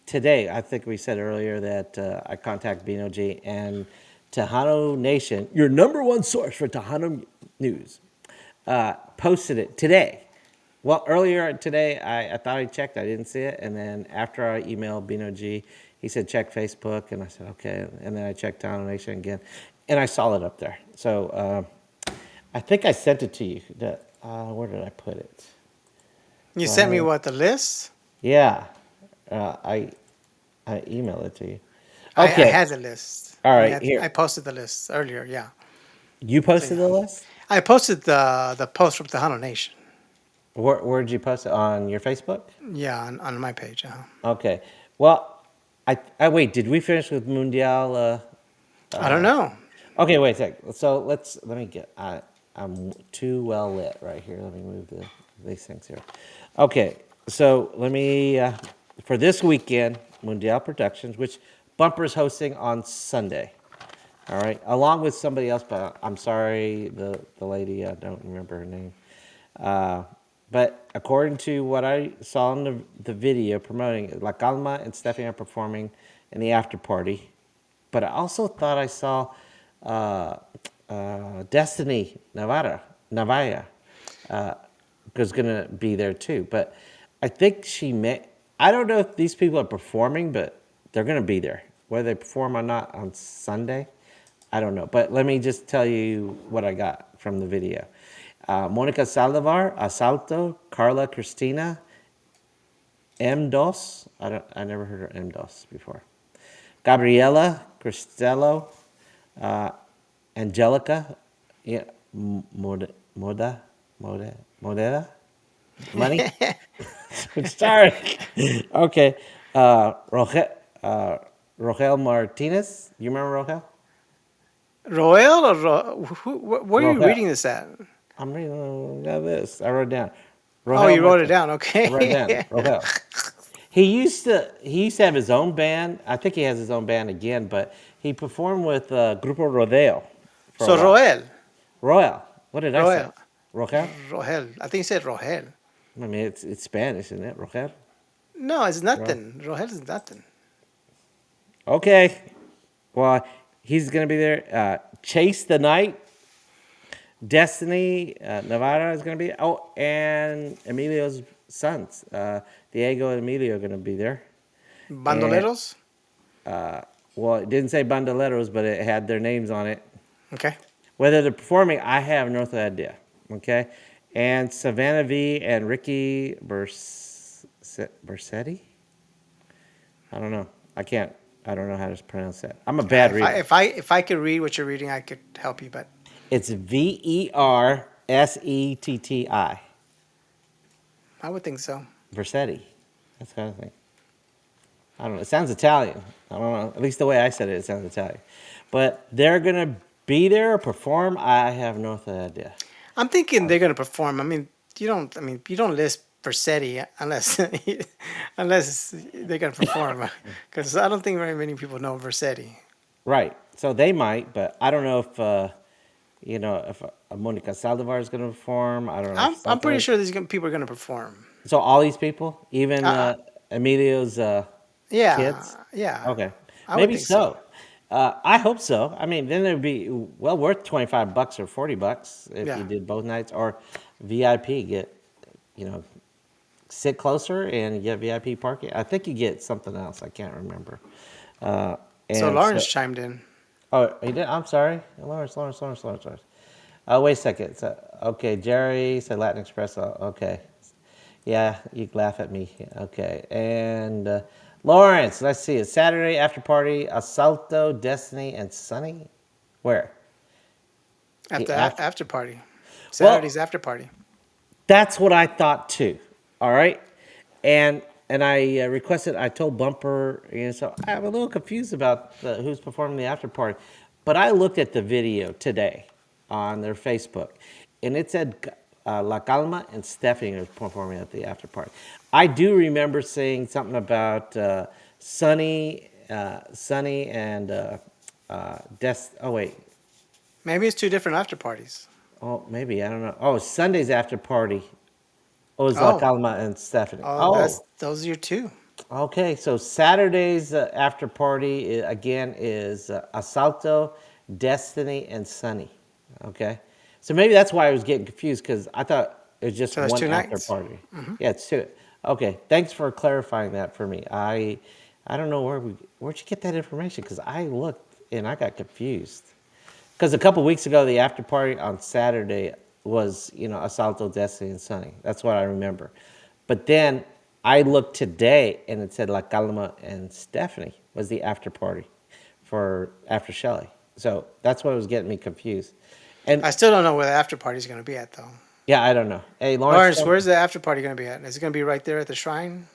today, I think we said earlier that I contacted Bino G and Tejano Nation, your number one source for Tejano news, posted it today. Well, earlier today, I thought I checked. I didn't see it. And then after I emailed Bino G, he said, check Facebook. And I said, okay. And then I checked Tejano Nation again. And I saw it up there. So I think I sent it to you. Where did I put it? You Do I sent have me it? what, the list? Yeah. I I emailed it to you. I Okay. had the list. All I mean, right. Here. I posted the list earlier. Yeah. You So posted yeah, the list? I posted the post from Tejano Nation. Where did you post it? On your Facebook? Yeah, on my page. Okay. Well, I wait. Did we finish with Mundial? I don't know. Okay, wait a sec. So let me get. I'm too well lit right here. Let me move these things here. Okay, so let me for this weekend, Mundial Productions, which Bumper's hosting on Sunday. All right, along with somebody else, but I'm sorry, the lady, I don't remember her name. Uh, but according to what I saw in the video promoting, La Calma and Stephanie are performing in the after party. But I also thought I saw uh, Destiny Navaya was going to be there too. But I think she may. I don't know if these people are performing, but they're going to be there. Whether they perform or not on Sunday, I don't know. But let me just tell you what I got from the video. Monica Saldivar, Asalto, Carla Cristina, M. Dos. I never heard of M. Dos before. Gabriela Cristello, uh, Angelica, yeah, Modera, money. Sorry. Okay. Rogel, Rogel Martinez. You remember Rogel? Roel or where are you Rogel. reading this at? I'm reading this. I wrote it down. Oh, Rogel you wrote it Martinez. down. I wrote it down. Okay. Rogel. He used to have his own band. I think he has his own band again, but he performed with Grupo Rodeo for a So while. Roel, Royal. What did I say? Roel, Rogel? Roel. I think you said Rogel. I mean, it's Spanish, isn't it? Rogel? No, it's Ro- nothing. Rogel is nothing. Okay. Well, he's going to be there. Chase the Night. Destiny Navarra is going to be. Oh, and Emilio's sons. Diego and Emilio are going to be there. And, Bandoleros. well, it didn't say Bandoleros, but it had their names on it. Okay. Whether they're performing, I have no idea. Okay. And Savannah V and Ricky Bersetti? I don't know. I don't know how to pronounce that. I'm a bad If I reader. if I could read what you're reading, I could help you. But It's Versetti. I would think so. Versetti. That's kind of thing. I don't know. It sounds Italian. I don't know. At least the way I said it, it sounds Italian. But they're going to be there or perform. I have no idea. I'm thinking they're gonna perform. I mean, you don't. I mean, you don't list Versetti unless unless they're gonna perform, because I don't think very many people know Versetti. Right. So they might, but I don't know if if Monica Saldivar is going to perform. I don't know if I'm pretty Salto. sure people are gonna perform. So all these people, even Uh, Emilio's kids. yeah, Okay, I would maybe think so. so. I hope so. I mean, then it'd be well worth $25 or $40 if Yeah. you did both nights, or VIP. Get you know sit closer and you get VIP parking. I think you get something else. I can't remember. Uh, So and Lawrence so, chimed in. oh, he did. I'm sorry, Lawrence. Oh, wait a second. So, okay, Jerry said Latin Espresso. Okay, yeah, you can laugh at me. Okay, and Lawrence, let's see. It's Saturday after party. Asalto, Destiny, and Sunny. Where? At The the after. after party. Well, Saturday's after party. that's what I thought too. All right, and I requested. I told Bumper, so I'm a little confused about who's performing the after party, but I looked at the video today on their Facebook, and it said La Calma and Stephanie was performing at the after party. I do remember saying something about Sunny and Des. Oh wait, Maybe it's two different after parties. oh maybe I don't know. Oh, Sunday's after party. Oh, it's La Oh, Calma and Stephanie. oh, Oh, those are your two. okay. So Saturday's after party again is Asalto, Destiny, and Sunny. Okay. So maybe that's why I was getting confused because I thought it was just So that's one two after nights. party. Yeah, it's two. Okay. Thanks for clarifying that for me. I don't know where'd you get that information because I looked and I got confused. Because a couple weeks ago, the after party on Saturday was, Asalto, Destiny, and Sunny. That's what I remember. But then I looked today and it said La Calma and Stephanie was the after party for after Shelley. So that's what was getting me confused. And I still don't know where the after party's going to be at, though. yeah, I don't know. Hey, Lawrence, Lawrence, where's the after party going to be at? Is it going to be right there at the shrine?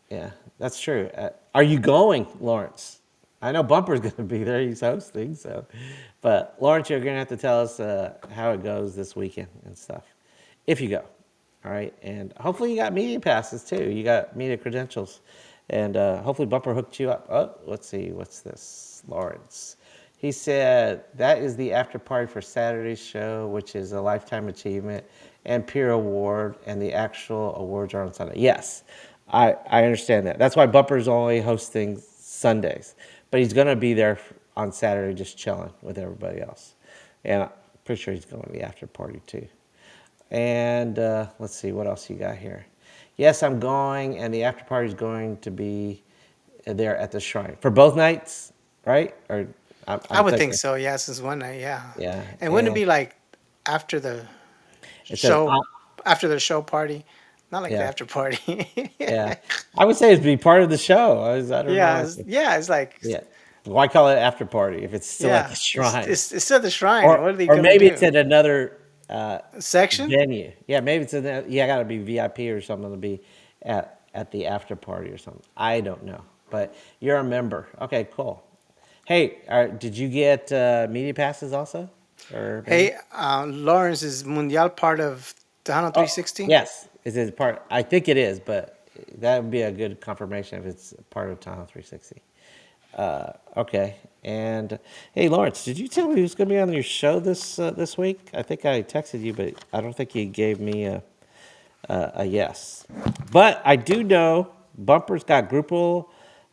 yeah, that's true. Are you going, Lawrence? I know Bumper's going to be there. He's hosting, so. But Lawrence, you're going to have to tell us how it goes this weekend and stuff, if you go. All right, and hopefully you got media passes too. You got media credentials, and hopefully Bumper hooked you up. Oh, let's see, what's this, Lawrence? He said that is the after party for Saturday's show, which is a lifetime achievement and peer award, and the actual awards are on Sunday. Yes, I understand that. That's why Bumper's only hosting Sundays, but he's gonna be there on Saturday, just chilling with everybody else, and I'm pretty sure he's going to the after party too. And let's see what else you got here. Yes, I'm going, and the after party is going to be there at the shrine for both nights, right? Or I I'm would think thinking, so. Yeah, since one night. Yeah. yeah. And wouldn't it And be like after the it says, show, after the show party? Not like the yeah, after party. yeah. I would say it'd be part of the show. I don't know. Yeah, it's like, Yeah. Why call it after party if it's still at the yeah, shrine? it's at the shrine. What are they Or gonna maybe it's do? at another Section? venue. Yeah, maybe it's in the, yeah, got to be VIP or something to be at the after party or something. I don't know, but you're a member. Okay, cool. Hey, did you get media passes also, or maybe? Hey, Lawrence, is Mundial part of Tejano Oh, 360? yes. Is it part? I think it is, but that would be a good confirmation if it's part of Tahoe 360. Okay. And hey, Lawrence, did you tell me who's going to be on your show this week? I think I texted you, but I don't think you gave me a yes. But I do know Bumper's got Grupo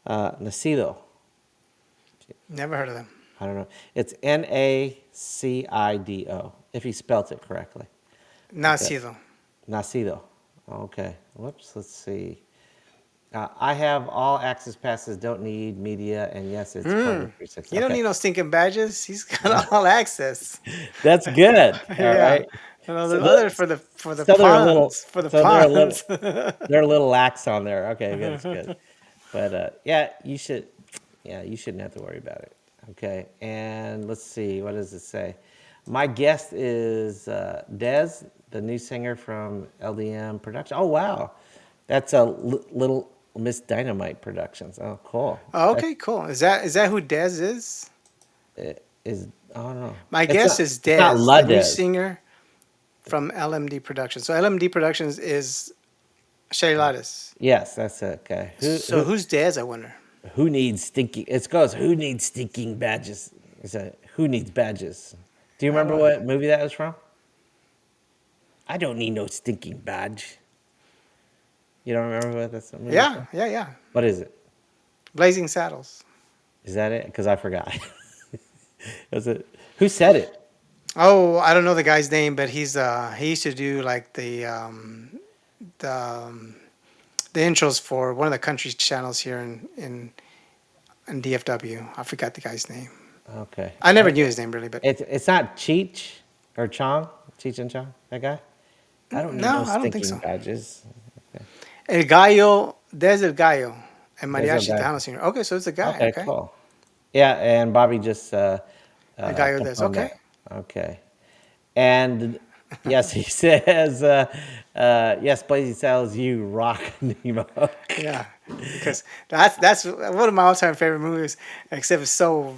Nacido. Never heard of them. I don't know. It's Nacido, if he spelt it correctly. Okay. Nacido. Nacido. Okay. Whoops. Let's see. I have all access passes, don't need media, and yes, it's part of 360. You don't Okay. need no stinking badges. He's got all access. That's good. All Yeah. right. And all So, the other for the so they're a little, pawns. For the so they're a little, pawns. they're a little lax on there. Okay, good, that's good. But yeah, you shouldn't have to worry about it. Okay, and let's see, what does it say? My guest is Dez, the new singer from LDM Production. Oh wow, that's a Little Miss Dynamite Productions. Oh, cool. Oh, That okay, cool. Is that who Dez is? is, I don't know. My guess is It's not Dez, La the new Dez. singer from LMD Productions. So LMD Productions is Shelly Lattes. Yes, that's it. Okay. So who's Dez? I wonder. Who needs stinking? It goes. Who needs stinking badges? Is that who needs badges? Do you I remember don't. what movie that was from? I don't need no stinking badge. You don't remember what that's movie is Yeah, from? yeah, yeah. What is it? Blazing Saddles. Is that it? Because I forgot. Was it? Who said it? Oh, I don't know the guy's name, but he used to do like the the intros for one of the country channels here in DFW. I forgot the guy's name. Okay. I never knew his name really, but It's not Cheech or Chong, Cheech and Chong. That guy. I don't need no no, I don't think stinking so. badges. Okay. El Gallo, there's El Gallo, and There's a Mariachi guy. Tejano singer. Okay, so it's a guy. Okay, Okay, cool. Yeah, and Bobby just El Gallo, there's confirmed okay. that. Okay. And yes, he says, yes, Blazing Saddles, you rock, Nemo. Yeah, because that's one of my all-time favorite movies. Except it's so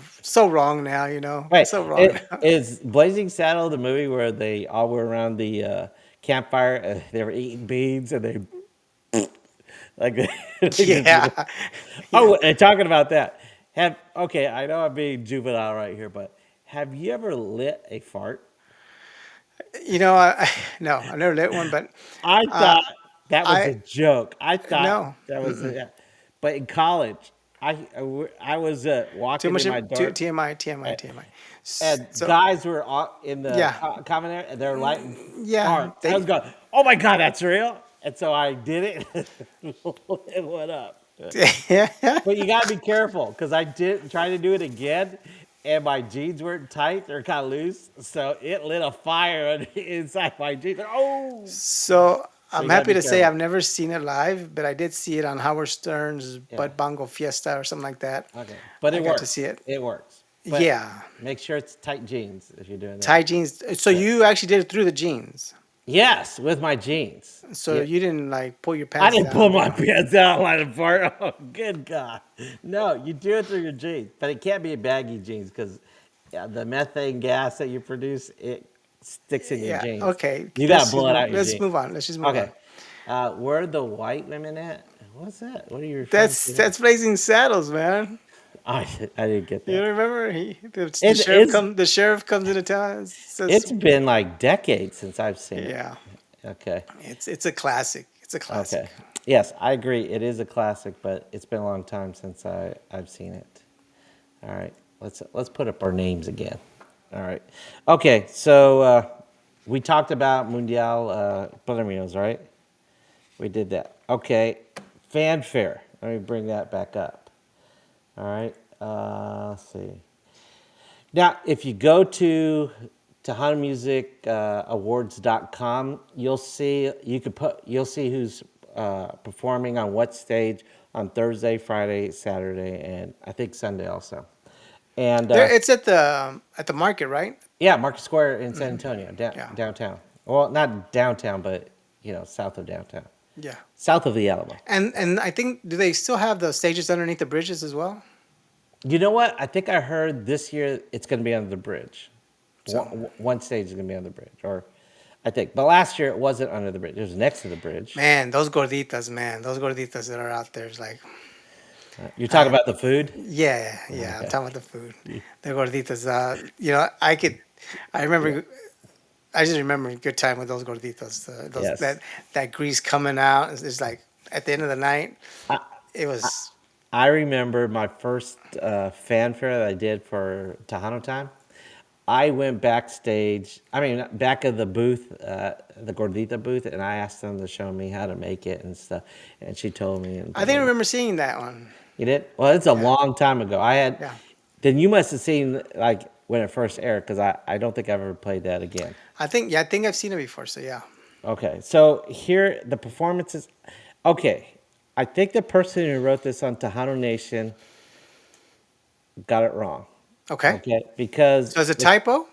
wrong now. You know, Wait, it's so wrong now. is Blazing Saddle the movie where they all were around the campfire, they were eating beans, and they like they just Yeah, yeah. oh, and talking about that, okay, I know I'm being juvenile right here, but have you ever lit a fart? You know, no, I never lit one, but I uh, thought that was I a joke. I thought no. that was Mm-mm. a, but in college, I was Too walking much in my too, dorm, TMI, TMI, and, TMI. and So guys were in the yeah, common area, and they're lighting yeah, farts. I was they going, "Oh my god, that's real!" And so I did it. It went up. yeah. But you gotta be careful because I did try to do it again, and my jeans weren't tight; they're kind of loose, so it lit a fire inside my jeans. Oh, So so I'm you gotta happy be to say careful. I've never seen it live, but I did see it on Howard Stern's Yeah. Bud Bongo Fiesta or something like that. Okay. But I it got to works. see it. It works. But Yeah, make sure it's tight jeans if you're doing that. tight jeans. So Yeah. you actually did it through the jeans. Yes, with my jeans. So Yeah. you didn't like pull your I pants didn't pull down, you my know. pants out like a fart. Oh, good God. No, you do it through your jeans. But it can't be baggy jeans because the methane gas that you produce, it sticks in your Yeah. jeans. Okay. You got to blow it out your Let's jeans. move on. Let's just move on. Okay. Where are the white women at? What's that? What are you referring That's to there? that's Blazing Saddles, man. I didn't get You that. don't remember? The It's, sheriff it's, come. The sheriff comes into town and says, it's been like decades since I've seen it. "Yeah, Okay. it's a classic. It's a classic." Okay. Yes, I agree. It is a classic, but it's been a long time since I've seen it. All right. Let's put up our names again. All right. Okay. So we talked about Mundial Premios, right? We did that. Okay. Fanfare. Let me bring that back up. All right. Let's see. Now, if you go to TejanoMusicAwards.com, you'll see who's performing on what stage on Thursday, Friday, Saturday, and I think Sunday also. And There, it's at the market, right? yeah, Market Square in San Antonio, Yeah, downtown. Well, not downtown, but south of downtown, yeah. south of the Alamo. And I think do they still have the stages underneath the bridges as well? You know what? I think I heard this year it's going to be under the bridge. So One stage is going to be on the bridge, or I think. But last year it wasn't under the bridge. It was next to the bridge. man, those gorditas that are out there is like, You're talking uh, about the food? yeah, yeah. I'm Okay. talking about the food. The gorditas. You know, I remember. I just remember a good time with those gorditas. Those Yes. that grease coming out. It's like at the end of the night, I, it I, was. I remember my first fanfare that I did for Tejano Time. I went backstage, I mean, back of the booth, the Gordita booth, and I asked them to show me how to make it and stuff. And she told me. And I think I remember seeing that one. you did? Well, it's a Yeah, long time ago. yeah. Then you must have seen, like, when it first aired, because I don't think I ever played that again. I think I've seen it before. So yeah. Okay, so here, the performances. Okay, I think the person who wrote this on Tejano Nation got it wrong. Okay. Okay, because So it's a typo.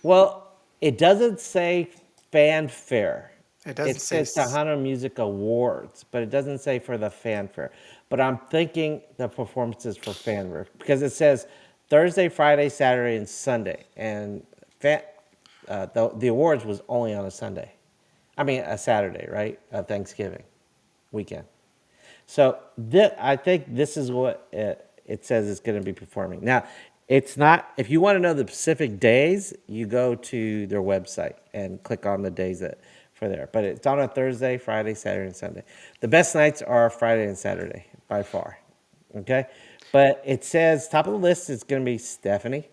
well, it doesn't say fanfare. It It doesn't say. says Tejano Music Awards, but it doesn't say for the fanfare. But I'm thinking the performances for fanfare because it says Thursday, Friday, Saturday, and Sunday, and the awards was only on a Sunday. I mean a Saturday, right? Thanksgiving. weekend. So I think this is what it says it's going to be performing. Now, it's not. If you want to know the specific days, you go to their website and click on the days that for there. But it's on a Thursday, Friday, Saturday, and Sunday. The best nights are Friday and Saturday by far. Okay, but it says top of the list is going to be Stephanie,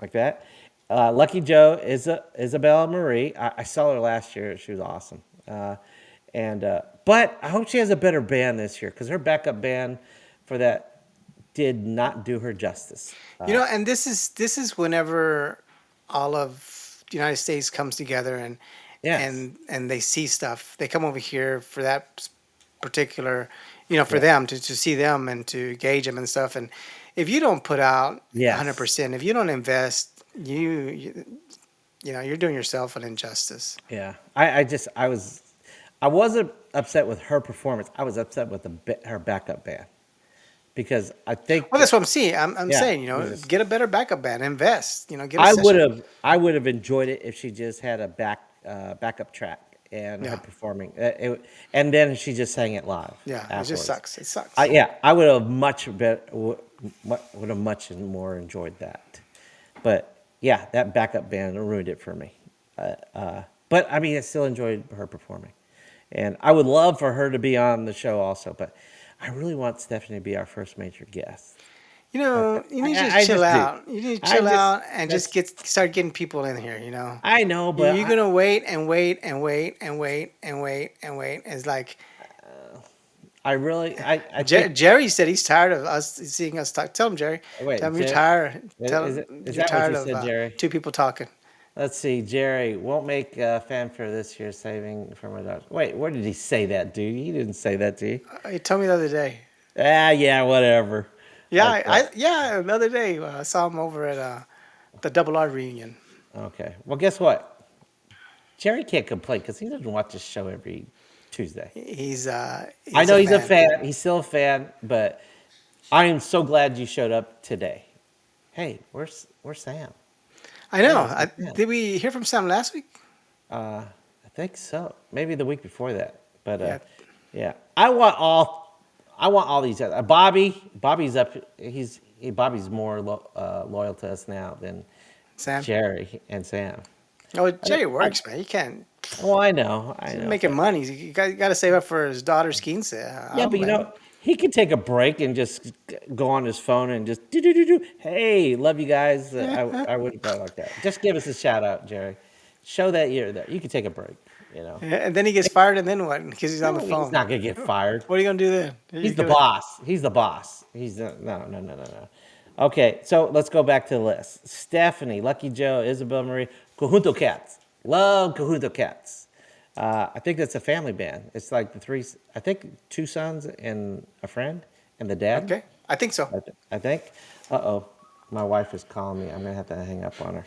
like that. Lucky Joe is Isabella Marie. I saw her last year. She was awesome. And but I hope she has a better band this year because her backup band for that did not do her justice. And this is whenever all of the United States comes together and Yes. and they see stuff. They come over here for that particular, for Yeah. them to see them and to gauge them and stuff. And if you don't put out Yes. 100%, if you don't invest, you're doing yourself an injustice. Yeah. I wasn't upset with her performance. I was upset with her backup band because I think Well, that's what I'm seeing. I'm yeah, saying, it was just get a better backup band, invest, get a session. I would have enjoyed it if she just had a backup track and her Yeah, performing, and then she just sang it live yeah. It just afterwards. sucks. It sucks. Yeah, I would have would have much more enjoyed that. But yeah, that backup band ruined it for me. But I mean, I still enjoyed her performing, and I would love for her to be on the show also. But I really want Stephanie to be our first major guest. Like that. You need to just I chill just do. out. You need to I chill just out and just that's start getting people in here. I know, You're gonna wait and wait and wait and wait and wait and wait. It's like I think Jerry said he's tired of us seeing us talk. Tell him, Jerry. Tell wait, him you're tired. Tell him is you're that what tired you of said, Jerry? two people talking. Let's see, Jerry won't make fanfare this year, saving for my daughter. Wait, where did he say that, dude? He didn't say that to you. He told me the other day. Yeah, whatever. Yeah, Like that. yeah, the other day I saw him over at the Double R reunion. Okay. Well, guess what? Jerry can't complain because he doesn't watch this show every Tuesday. I He's know a he's a fan. fan. He's still a fan, but I am so glad you showed up today. Hey, where's Sam? I know. Hey, where's Sam? Did we hear from Sam last week? I think so. Maybe the week before that. But Yeah, yeah, I want all these. Bobby's up. Bobby's more loyal to us now than Sam. Jerry and Sam. Oh, Jerry I, works, man. He can't. well, I He's know, making money. You got to save up for his daughter's quince. I yeah, don't but blame him. he could take a break and just go on his phone and just do do do do. Hey, love you guys. I wouldn't go like that. Just give us a shout out, Jerry. Show that you're there. You can take a break. You know. And then he gets fired, and then what? Because he's on the No, he's phone. not gonna get fired. What are you gonna do then? He's the boss. He's the boss. No. Okay, so let's go back to the list. Stephanie, Lucky Joe, Isabel Marie, Conjunto Cats. Love Conjunto Cats. I think that's a family band. It's like I think two sons and a friend and the dad. Okay, I think so. I think. Uh-oh, my wife is calling me. I'm going to have to hang up on her.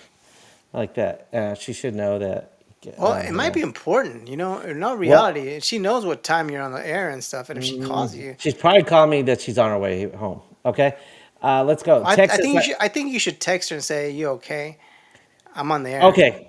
Like that. She should know that. Well, it might be important, in all Well, reality. She knows what time you're on the air and stuff, and if she calls you, she's probably calling me that she's on her way home. Okay? Let's go. I Texas. think you should. I think you should text her and say, "You okay? I'm on the air." Okay.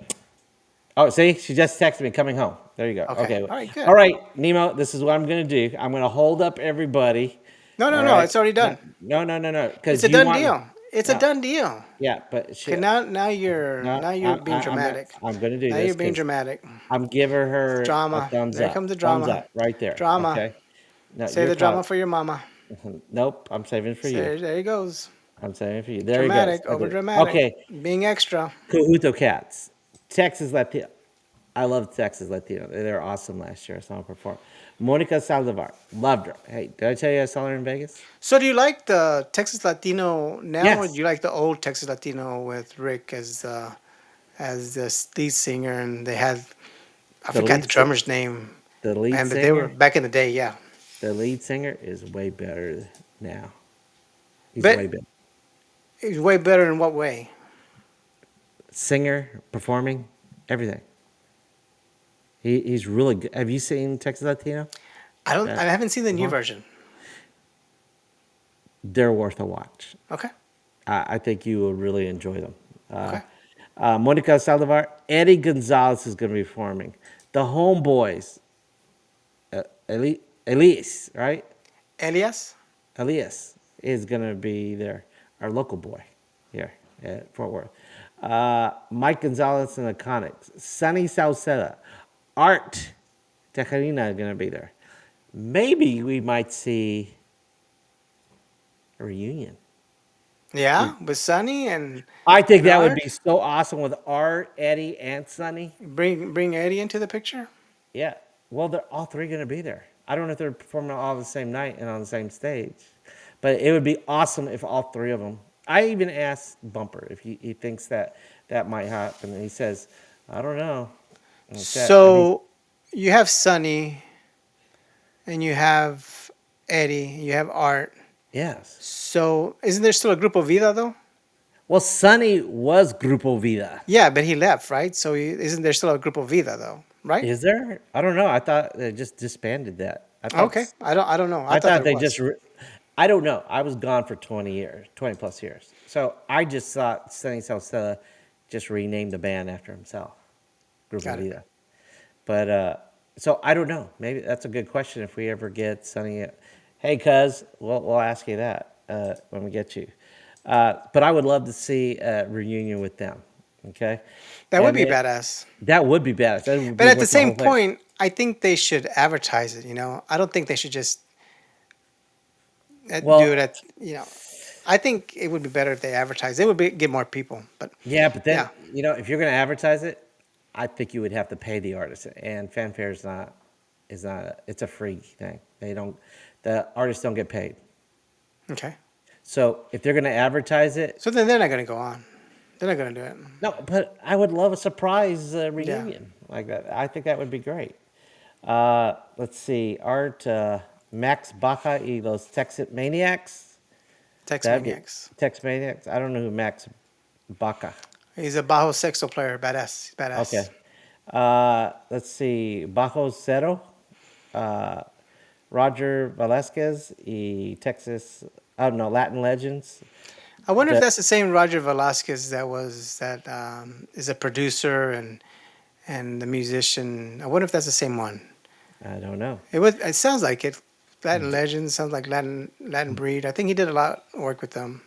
Oh, see, she just texted me coming home. There you go. Okay. Okay. All right. Good. All right, Nemo. This is what I'm going to do. I'm going to hold up everybody. No, no, All no. right. It's already done. No. It's Because a you done want. deal. It's a No, done deal. yeah, but Okay. Now you're no. being dramatic. I'm going to do Now this you're being because dramatic. I'm giving her a Drama. thumbs There up. comes the Thumbs drama. up right there. Drama. Okay. No, Say you're the drama calling. for your mama. Nope. I'm saving it for So you. there he goes. I'm saving it for you. There he goes. Dramatic. Over Okay. dramatic. Okay. Being extra. Cahuto Cats. Texas Latino. I love Texas Latino. They were awesome last year. I saw them perform. Monica Saldivar. Loved her. Hey, did I tell you I saw her in Vegas? So do you like the Texas Latino now, or do Yes. you like the old Texas Latino with Rick as the lead singer, and they had I The forgot lead, the si- drummer's name, the lead and but they were singer, back in the day, yeah. the lead singer is way better now. He's But way better. he's way better in what way? Singer, performing, everything. He's really good. Have you seen Texas Latino? I haven't seen the new Uh-huh. version. They're worth a watch. Okay, I think you will really enjoy them. okay. Monica Saldivar, Eddie Gonzalez is going to be performing. The Homeboys, Elias, right? Elias. Elias is going to be there, our local boy here at Fort Worth. Mike Gonzalez and the Conics. Sunny Salceda. Art Tejarina is going to be there. Maybe we might see a reunion. Yeah, with Sonny I think and that would Art. be so awesome with Art, Eddie, and Sunny. Bring Eddie into the picture. Yeah. Well, they're all three going to be there. I don't know if they're performing all the same night and on the same stage, but it would be awesome if all three of them. I even asked Bumper if he thinks that that might happen, and he says, "I don't know." And it's that, and he, So you have Sonny and you have Eddie, you have Art. yes. So isn't there still a Grupo Vida though? Well, Sonny was Grupo Vida. Yeah, but he left, right? So isn't there still a Grupo Vida though? Right? Is there? I don't know. I thought they just disbanded that. Okay. I don't know. I I thought thought there they just. was. I don't know. I was gone for 20 years, 20 plus years. So I just thought Sonny Salceda just renamed the band after himself, Grupo Got it. Vida. But so I don't know. Maybe that's a good question if we ever get Sonny. Hey, cuz, we'll ask you that when we get you. But I would love to see a reunion with them. Okay, That would and be then badass. that would be badass. That would But be at the worth the same whole thing. point, I think they should advertise it. I don't think they should just do it Well, at. I think it would be better if they advertise. It would get more people. But yeah, but then yeah, if you're going to advertise it, I think you would have to pay the artist, and fanfare is not. It's a free thing. They don't. The artists don't get paid. okay. So if they're going to advertise it, So then they're not going to go on. They're not going to do it. no. But I would love a surprise Yeah. reunion like that. I think that would be great. Let's see, Art Max Baja y los Texas Maniacs. Tex That'd be Maniacs. Tex Maniacs. I don't know who Max Baca. He's a bajo sexto player. Badass. Okay. Badass. Let's see. Bajo Cero, uh, Roger Velasquez, y Texas, I don't know, Latin Legends. I wonder if The, that's the same Roger Velasquez that is a producer and the musician. I wonder if that's the same one. I don't know. It sounds like it. Latin Legend sounds like Latin Breed. I think he did a lot of work with them.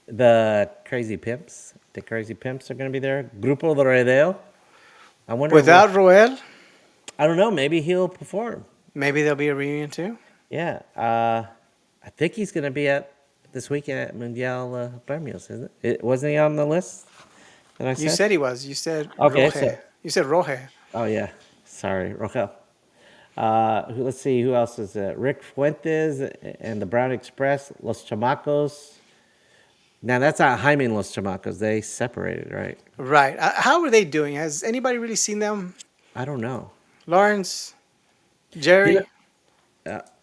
The Crazy Pimps are going to be there. Grupo de Redeo. I wonder Without Roel, I don't know, maybe he'll perform. maybe there'll be a reunion too. Yeah. I think he's going to be at this weekend at Mundial Premios, isn't it? Wasn't he on the list that I You said? said he was. You said Okay, Roje. so You said Roje. oh yeah, sorry, Rochelle. Let's see who else is it. Rick Fuentes and the Brown Express, Los Chamacos. Now that's not Jaime and Los Chamacos. They separated, right? Right. How are they doing? Has anybody really seen them? I don't know. Lawrence, You know, Jerry.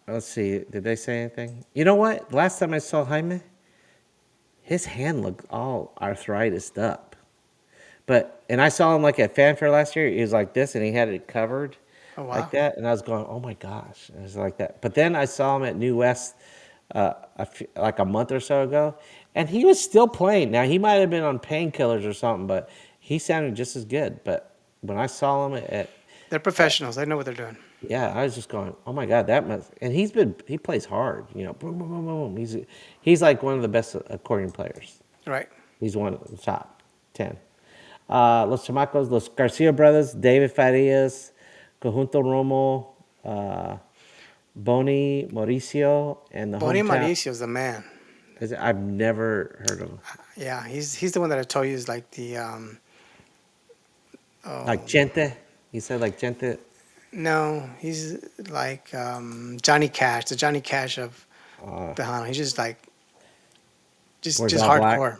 let's see. Did they say anything? You know what? Last time I saw Jaime, his hand looked all arthritis up. And I saw him like at Fanfare last year. He was like this, and he had it covered Oh like wow. that. And I was going, "Oh my gosh!" And it was like that. But then I saw him at New West like a month or so ago, and he was still playing. Now he might have been on painkillers or something, but he sounded just as good. But when I saw him They're professionals. They know what they're doing. yeah, I was just going, "Oh my God, that must." And he plays hard. Boom, boom, boom, boom. He's like one of the best accordion players. Right. He's one of the top 10. Los Chamacos, Los Garcia Brothers, David Farias, Conjunto Romo, Boni Mauricio, and the Bonnie hometown. Mauricio's the man. I've never heard of him. Yeah, he's the one that I told you is like the Like oh Chente. You said like Chente. no, he's like Johnny Cash, the Johnny Cash of Uh, Tejano. He's just like wears just all black. hardcore.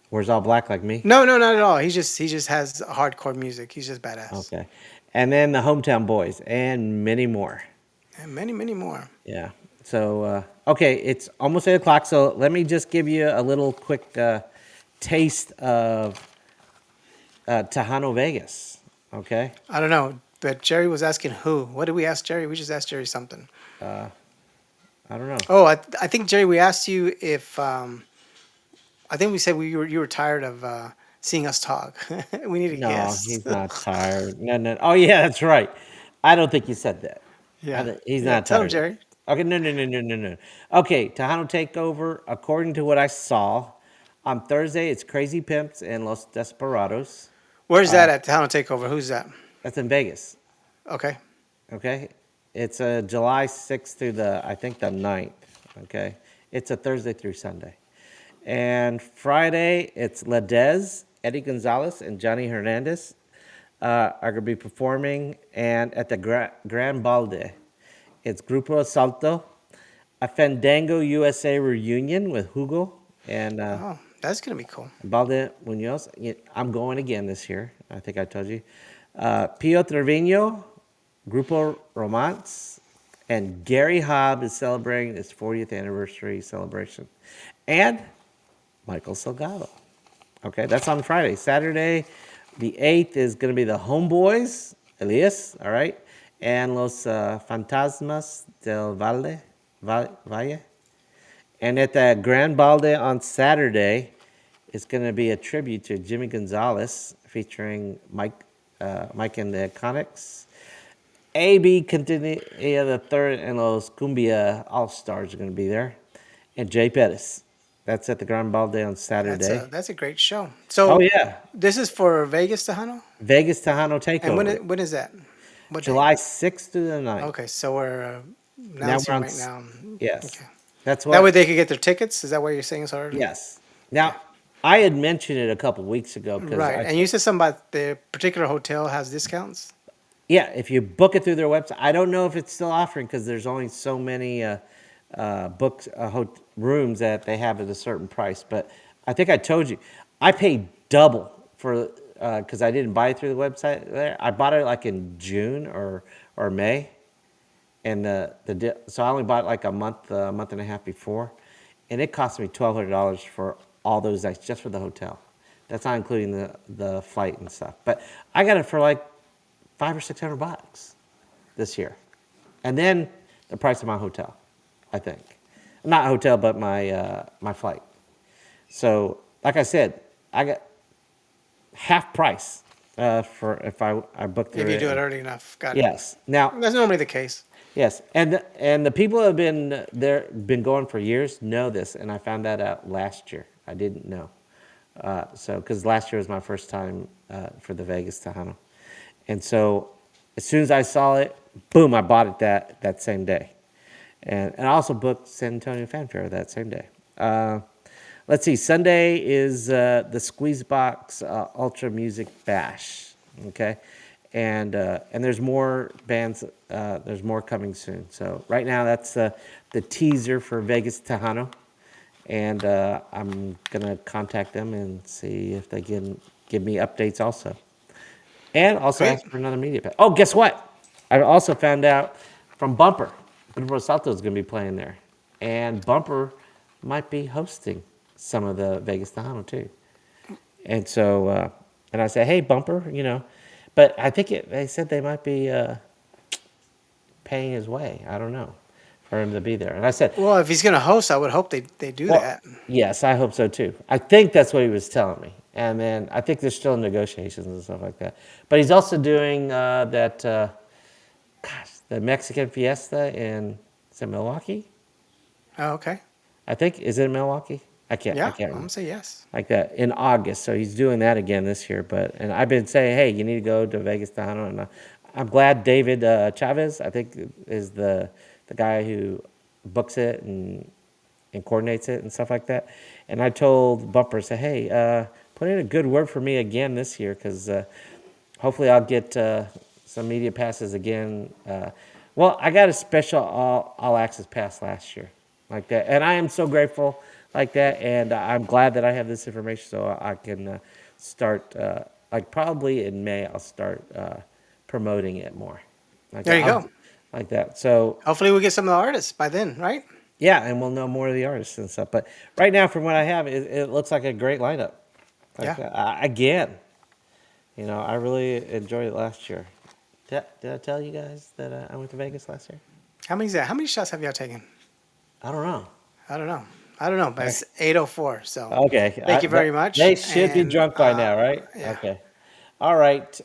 Wears all black like me. No, no, not at all. He just has hardcore music. He's just badass. Okay. And then the hometown boys and many more. And many more. Yeah. So, okay, it's almost 8 o'clock. So let me just give you a little quick taste of Tejano Vegas. Okay. I don't know, but Jerry was asking who. What did we ask Jerry? We just asked Jerry something. I don't know. Oh, I think Jerry, we asked you if I think we said you were tired of seeing us talk. We need a No, guest. he's not tired. No, no. Oh, yeah, that's right. I don't think you said that. Yeah. He's Yeah. not Tell him, tired. Jerry. Okay, no, no, no, no, no, no. Okay, Tejano Takeover, according to what I saw, on Thursday, it's Crazy Pimps and Los Desperados. Where's that at? Town Takeover. Who's that? That's in Vegas. Okay. Okay, it's July 6th through I think the 9th. Okay, it's a Thursday through Sunday. And Friday, it's Ledez, Eddie Gonzalez, and Johnny Hernandez are going to be performing. And at the Gran Balde, it's Grupo Asalto, a Fandango USA reunion with Hugo and Oh, that's gonna be cool. Balde Munoz. Yeah, I'm going again this year. I think I told you. Pio Trevino, Grupo Romance, and Gary Hobb is celebrating his 40th anniversary celebration. And Michael Salgado. Okay, that's on Friday. Saturday, the 8th, is going to be the Homeboys, Elias, all right, and Los Fantasmas del Valle. And at the Gran Balde on Saturday, it's going to be a tribute to Jimmy Gonzalez featuring Mike and the Conics. AB Continua the third and Los Cumbia All Stars are going to be there, and Jay Pettis. That's at the Gran Balde on Saturday. That's a great show. Oh So yeah, this is for Vegas, Tejano, Vegas Tejano and Takeover, when is that? What date? July 6th through the 9th. Okay, so we're Now we're announcing on. right now. Yes, Okay. that's That what. way they could get their tickets. Is that what you're saying, sir? Yes. Okay. Now I had mentioned it a couple weeks ago because Right. And you said something about the particular hotel has discounts. yeah, if you book it through their website, I don't know if it's still offering because there's only so many books, rooms that they have at a certain price. But I think I told you, I paid double for because I didn't buy it through the website. There, I bought it like in June or May, and so I only bought it like a month and a half before, and it cost me $1,200 for all those nights just for the hotel. That's not including the flight and stuff. But I got it for like $500 or $600 this year, and then the price of my hotel, I think, not hotel, but my flight. So, like I said, I got half price for if I booked through If you do it it. early enough. Got it. Yes. Now, That's normally the case. yes, and the people who have been going for years know this, and I found that out last year. I didn't know, so because last year was my first time for the Vegas Tejano, and so as soon as I saw it, boom, I bought it that same day, and I also booked San Antonio Fan Fair that same day. Let's see, Sunday is the Squeezebox Ultra Music Bash. Okay, and there's more bands. There's more coming soon. So right now that's the teaser for Vegas Tejano, and I'm gonna contact them and see if they can give me updates also, and also Great. ask for another media pack. Oh, guess what? I also found out from Bumper, Grupo Salto is gonna be playing there, and Bumper might be hosting some of the Vegas Tejano too. And so, and I said, hey, Bumper, but I think they said they might be paying his way. I don't know for him to be there. And I said, Well, if he's gonna host, I would hope they do well, that. yes, I hope so too. I think that's what he was telling me. And then I think there's still negotiations and stuff like that. But he's also doing the Mexican Fiesta in, is it Milwaukee? Oh, okay. I think, is it in Milwaukee? I Yeah, can't I'm remember. gonna say yes. Like that in August. So he's doing that again this year. And I've been saying, hey, you need to go to Vegas Tejano, and I'm glad David Chavez, I think, is the guy who books it and coordinates it and stuff like that. And I told Bumper, I said, hey, put in a good word for me again this year because hopefully I'll get some media passes again. Well, I got a special all access pass last year, like that, and I am so grateful like that, and I'm glad that I have this information so I can start like probably in May I'll start promoting it more, like There that. you go. Like that. So Hopefully, we'll get some of the artists by then, right? yeah, and we'll know more of the artists and stuff. But right now, from what I have, it looks like a great lineup. Like Yeah. that. Again, I really enjoyed it last year. Did I tell you guys that I went to Vegas last year? How many is that? How many shots have y'all taken? I don't know. I don't know. I don't know, but it's 8:04. So Okay, thank you very much. they should be And drunk by now, right? yeah, Okay. All right.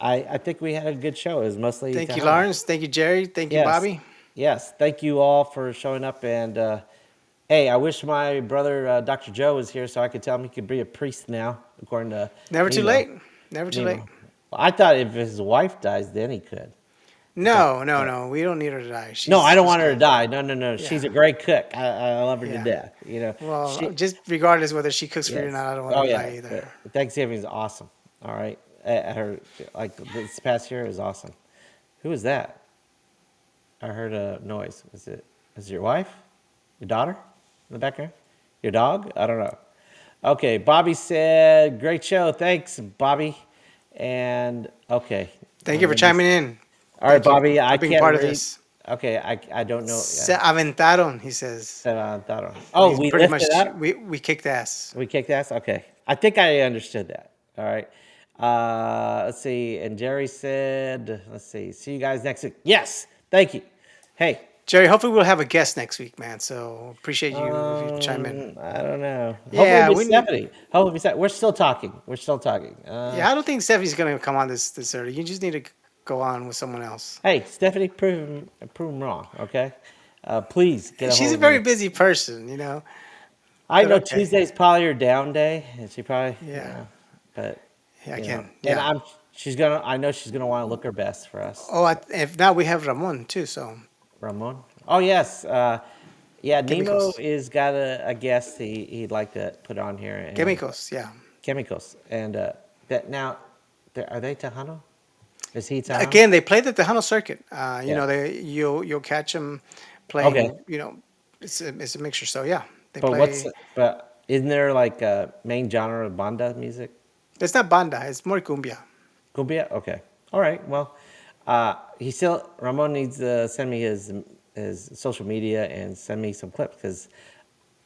I think we had a good show. It was mostly Thank you, Tejano. Lawrence. Thank you, Jerry. Thank you, Yes, Bobby. yes. Thank you all for showing up. And hey, I wish my brother Dr. Joe was here so I could tell him he could be a priest now, according to Never too Nemo. late. Never too late. Nemo. I thought if his wife dies, then he could. But No, no, no. We don't need her to die. no, I don't She's want her to good. die. No, no, no. She's Yeah, a great cook. I love her to yeah. death. You know, Well, she. just regardless whether she cooks for you or Yes. not, I don't want her Oh to yeah. die either. But Thanksgiving is awesome. All right. At her like this past year it was awesome. Who was that? I heard a noise. Was it your wife? Your daughter in the background? Your dog? I don't know. Okay, Bobby said, "Great show, thanks, Bobby." And okay, Thank I'm you for gonna. chiming in. All right, Thank you Bobby. I for being can't part of read. this. Okay, I don't know. Se aventaron, he says. Oh, He's we pretty lifted much up. we kicked ass. We kicked ass. Okay, I think I understood that. All right. Let's see. And Jerry said, "Let's see. See you guys next week." Yes. Thank you. Hey, Jerry, hopefully we'll have a guest next week, man. So appreciate you if you chime in. I don't know. Hopefully, Yeah, Miss we need. Stephanie. Hopefully, Miss We're still talking. We're still talking. Yeah, I don't think Stephanie's gonna come on this early. You just need to go on with someone else. Hey, Stephanie, prove him wrong. Okay. Please get a She's hold a of me. very busy person, you know. I But know okay. Tuesday's probably her down day, and she probably, Yeah. but Yeah, I you know, can. and Yeah. she's gonna. I know she's gonna want to look her best for us. Oh, if not, we have Ramon too. So Ramon. Oh yes. Yeah, Nemo chemicals, is got a guest he'd like to put on here and chemicals. Yeah. chemicals and that now are they Tejano? Is he Tejano? Again, they play the Tejano circuit. You Yeah. know, you'll catch them Okay. playing. You know, it's a mixture. So yeah, they But play. but isn't there like a main genre of banda music? It's not banda. It's more cumbia. Cumbia? Okay. All right. Well, he still Ramon needs to send me his social media and send me some clips because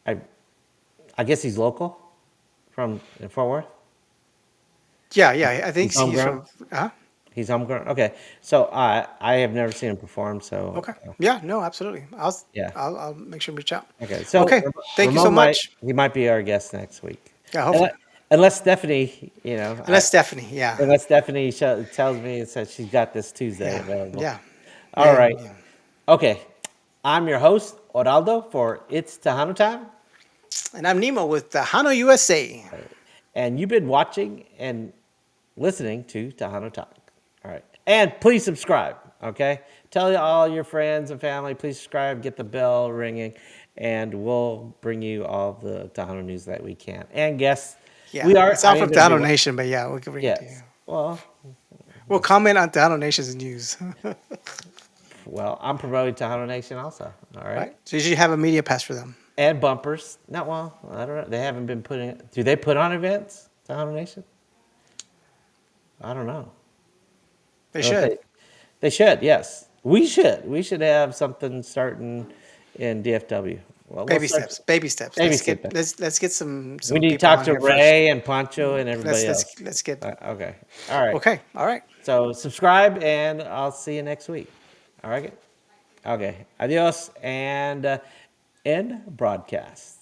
I I guess he's local from Fort Worth. Yeah, yeah. I think He's he's homegrown. from. Huh? He's homegrown. Okay. So I have never seen him perform. So Okay. Yeah. No, absolutely. yeah. I'll make sure to reach out. Okay. So Okay. Thank you so Ramon much. might be our guest next week. Yeah. Unless, Hopefully. unless Stephanie, And that's Stephanie. Yeah. unless Stephanie tells me and says she's got this Tuesday Yeah. available. Yeah. All right. Yeah. Okay. I'm your host, Oraldo, for It's Tejano Time. And I'm Nemo with Tejano USA. And you've been watching and listening to Tejano Talk. All right. And please subscribe. Okay. Tell all your friends and family, please subscribe, get the bell ringing, and we'll bring you all the Tejano news that we can. And guests, Yeah. It's I out am from going to be, Tejano Nation, but yeah, we can bring it to you. yes. We'll comment on Tejano Nation's news. Well, I'm promoting Tejano Nation also. All right. Right? So you should have a media pass for them. And bumpers. Not well, I don't know. They haven't been putting it. Do they put on events, Tejano Nation? I don't know. They I don't should. think- They should, yes. We should. We should have something starting in DFW. Well, we'll Baby start. steps. Baby steps. Baby step. Let's get We some need to people talk on to here first. Ray and Pancho and everybody else. Let's get Okay. All right. okay. All right. So subscribe, and I'll see you next week. All right. Okay. Adios and end broadcast.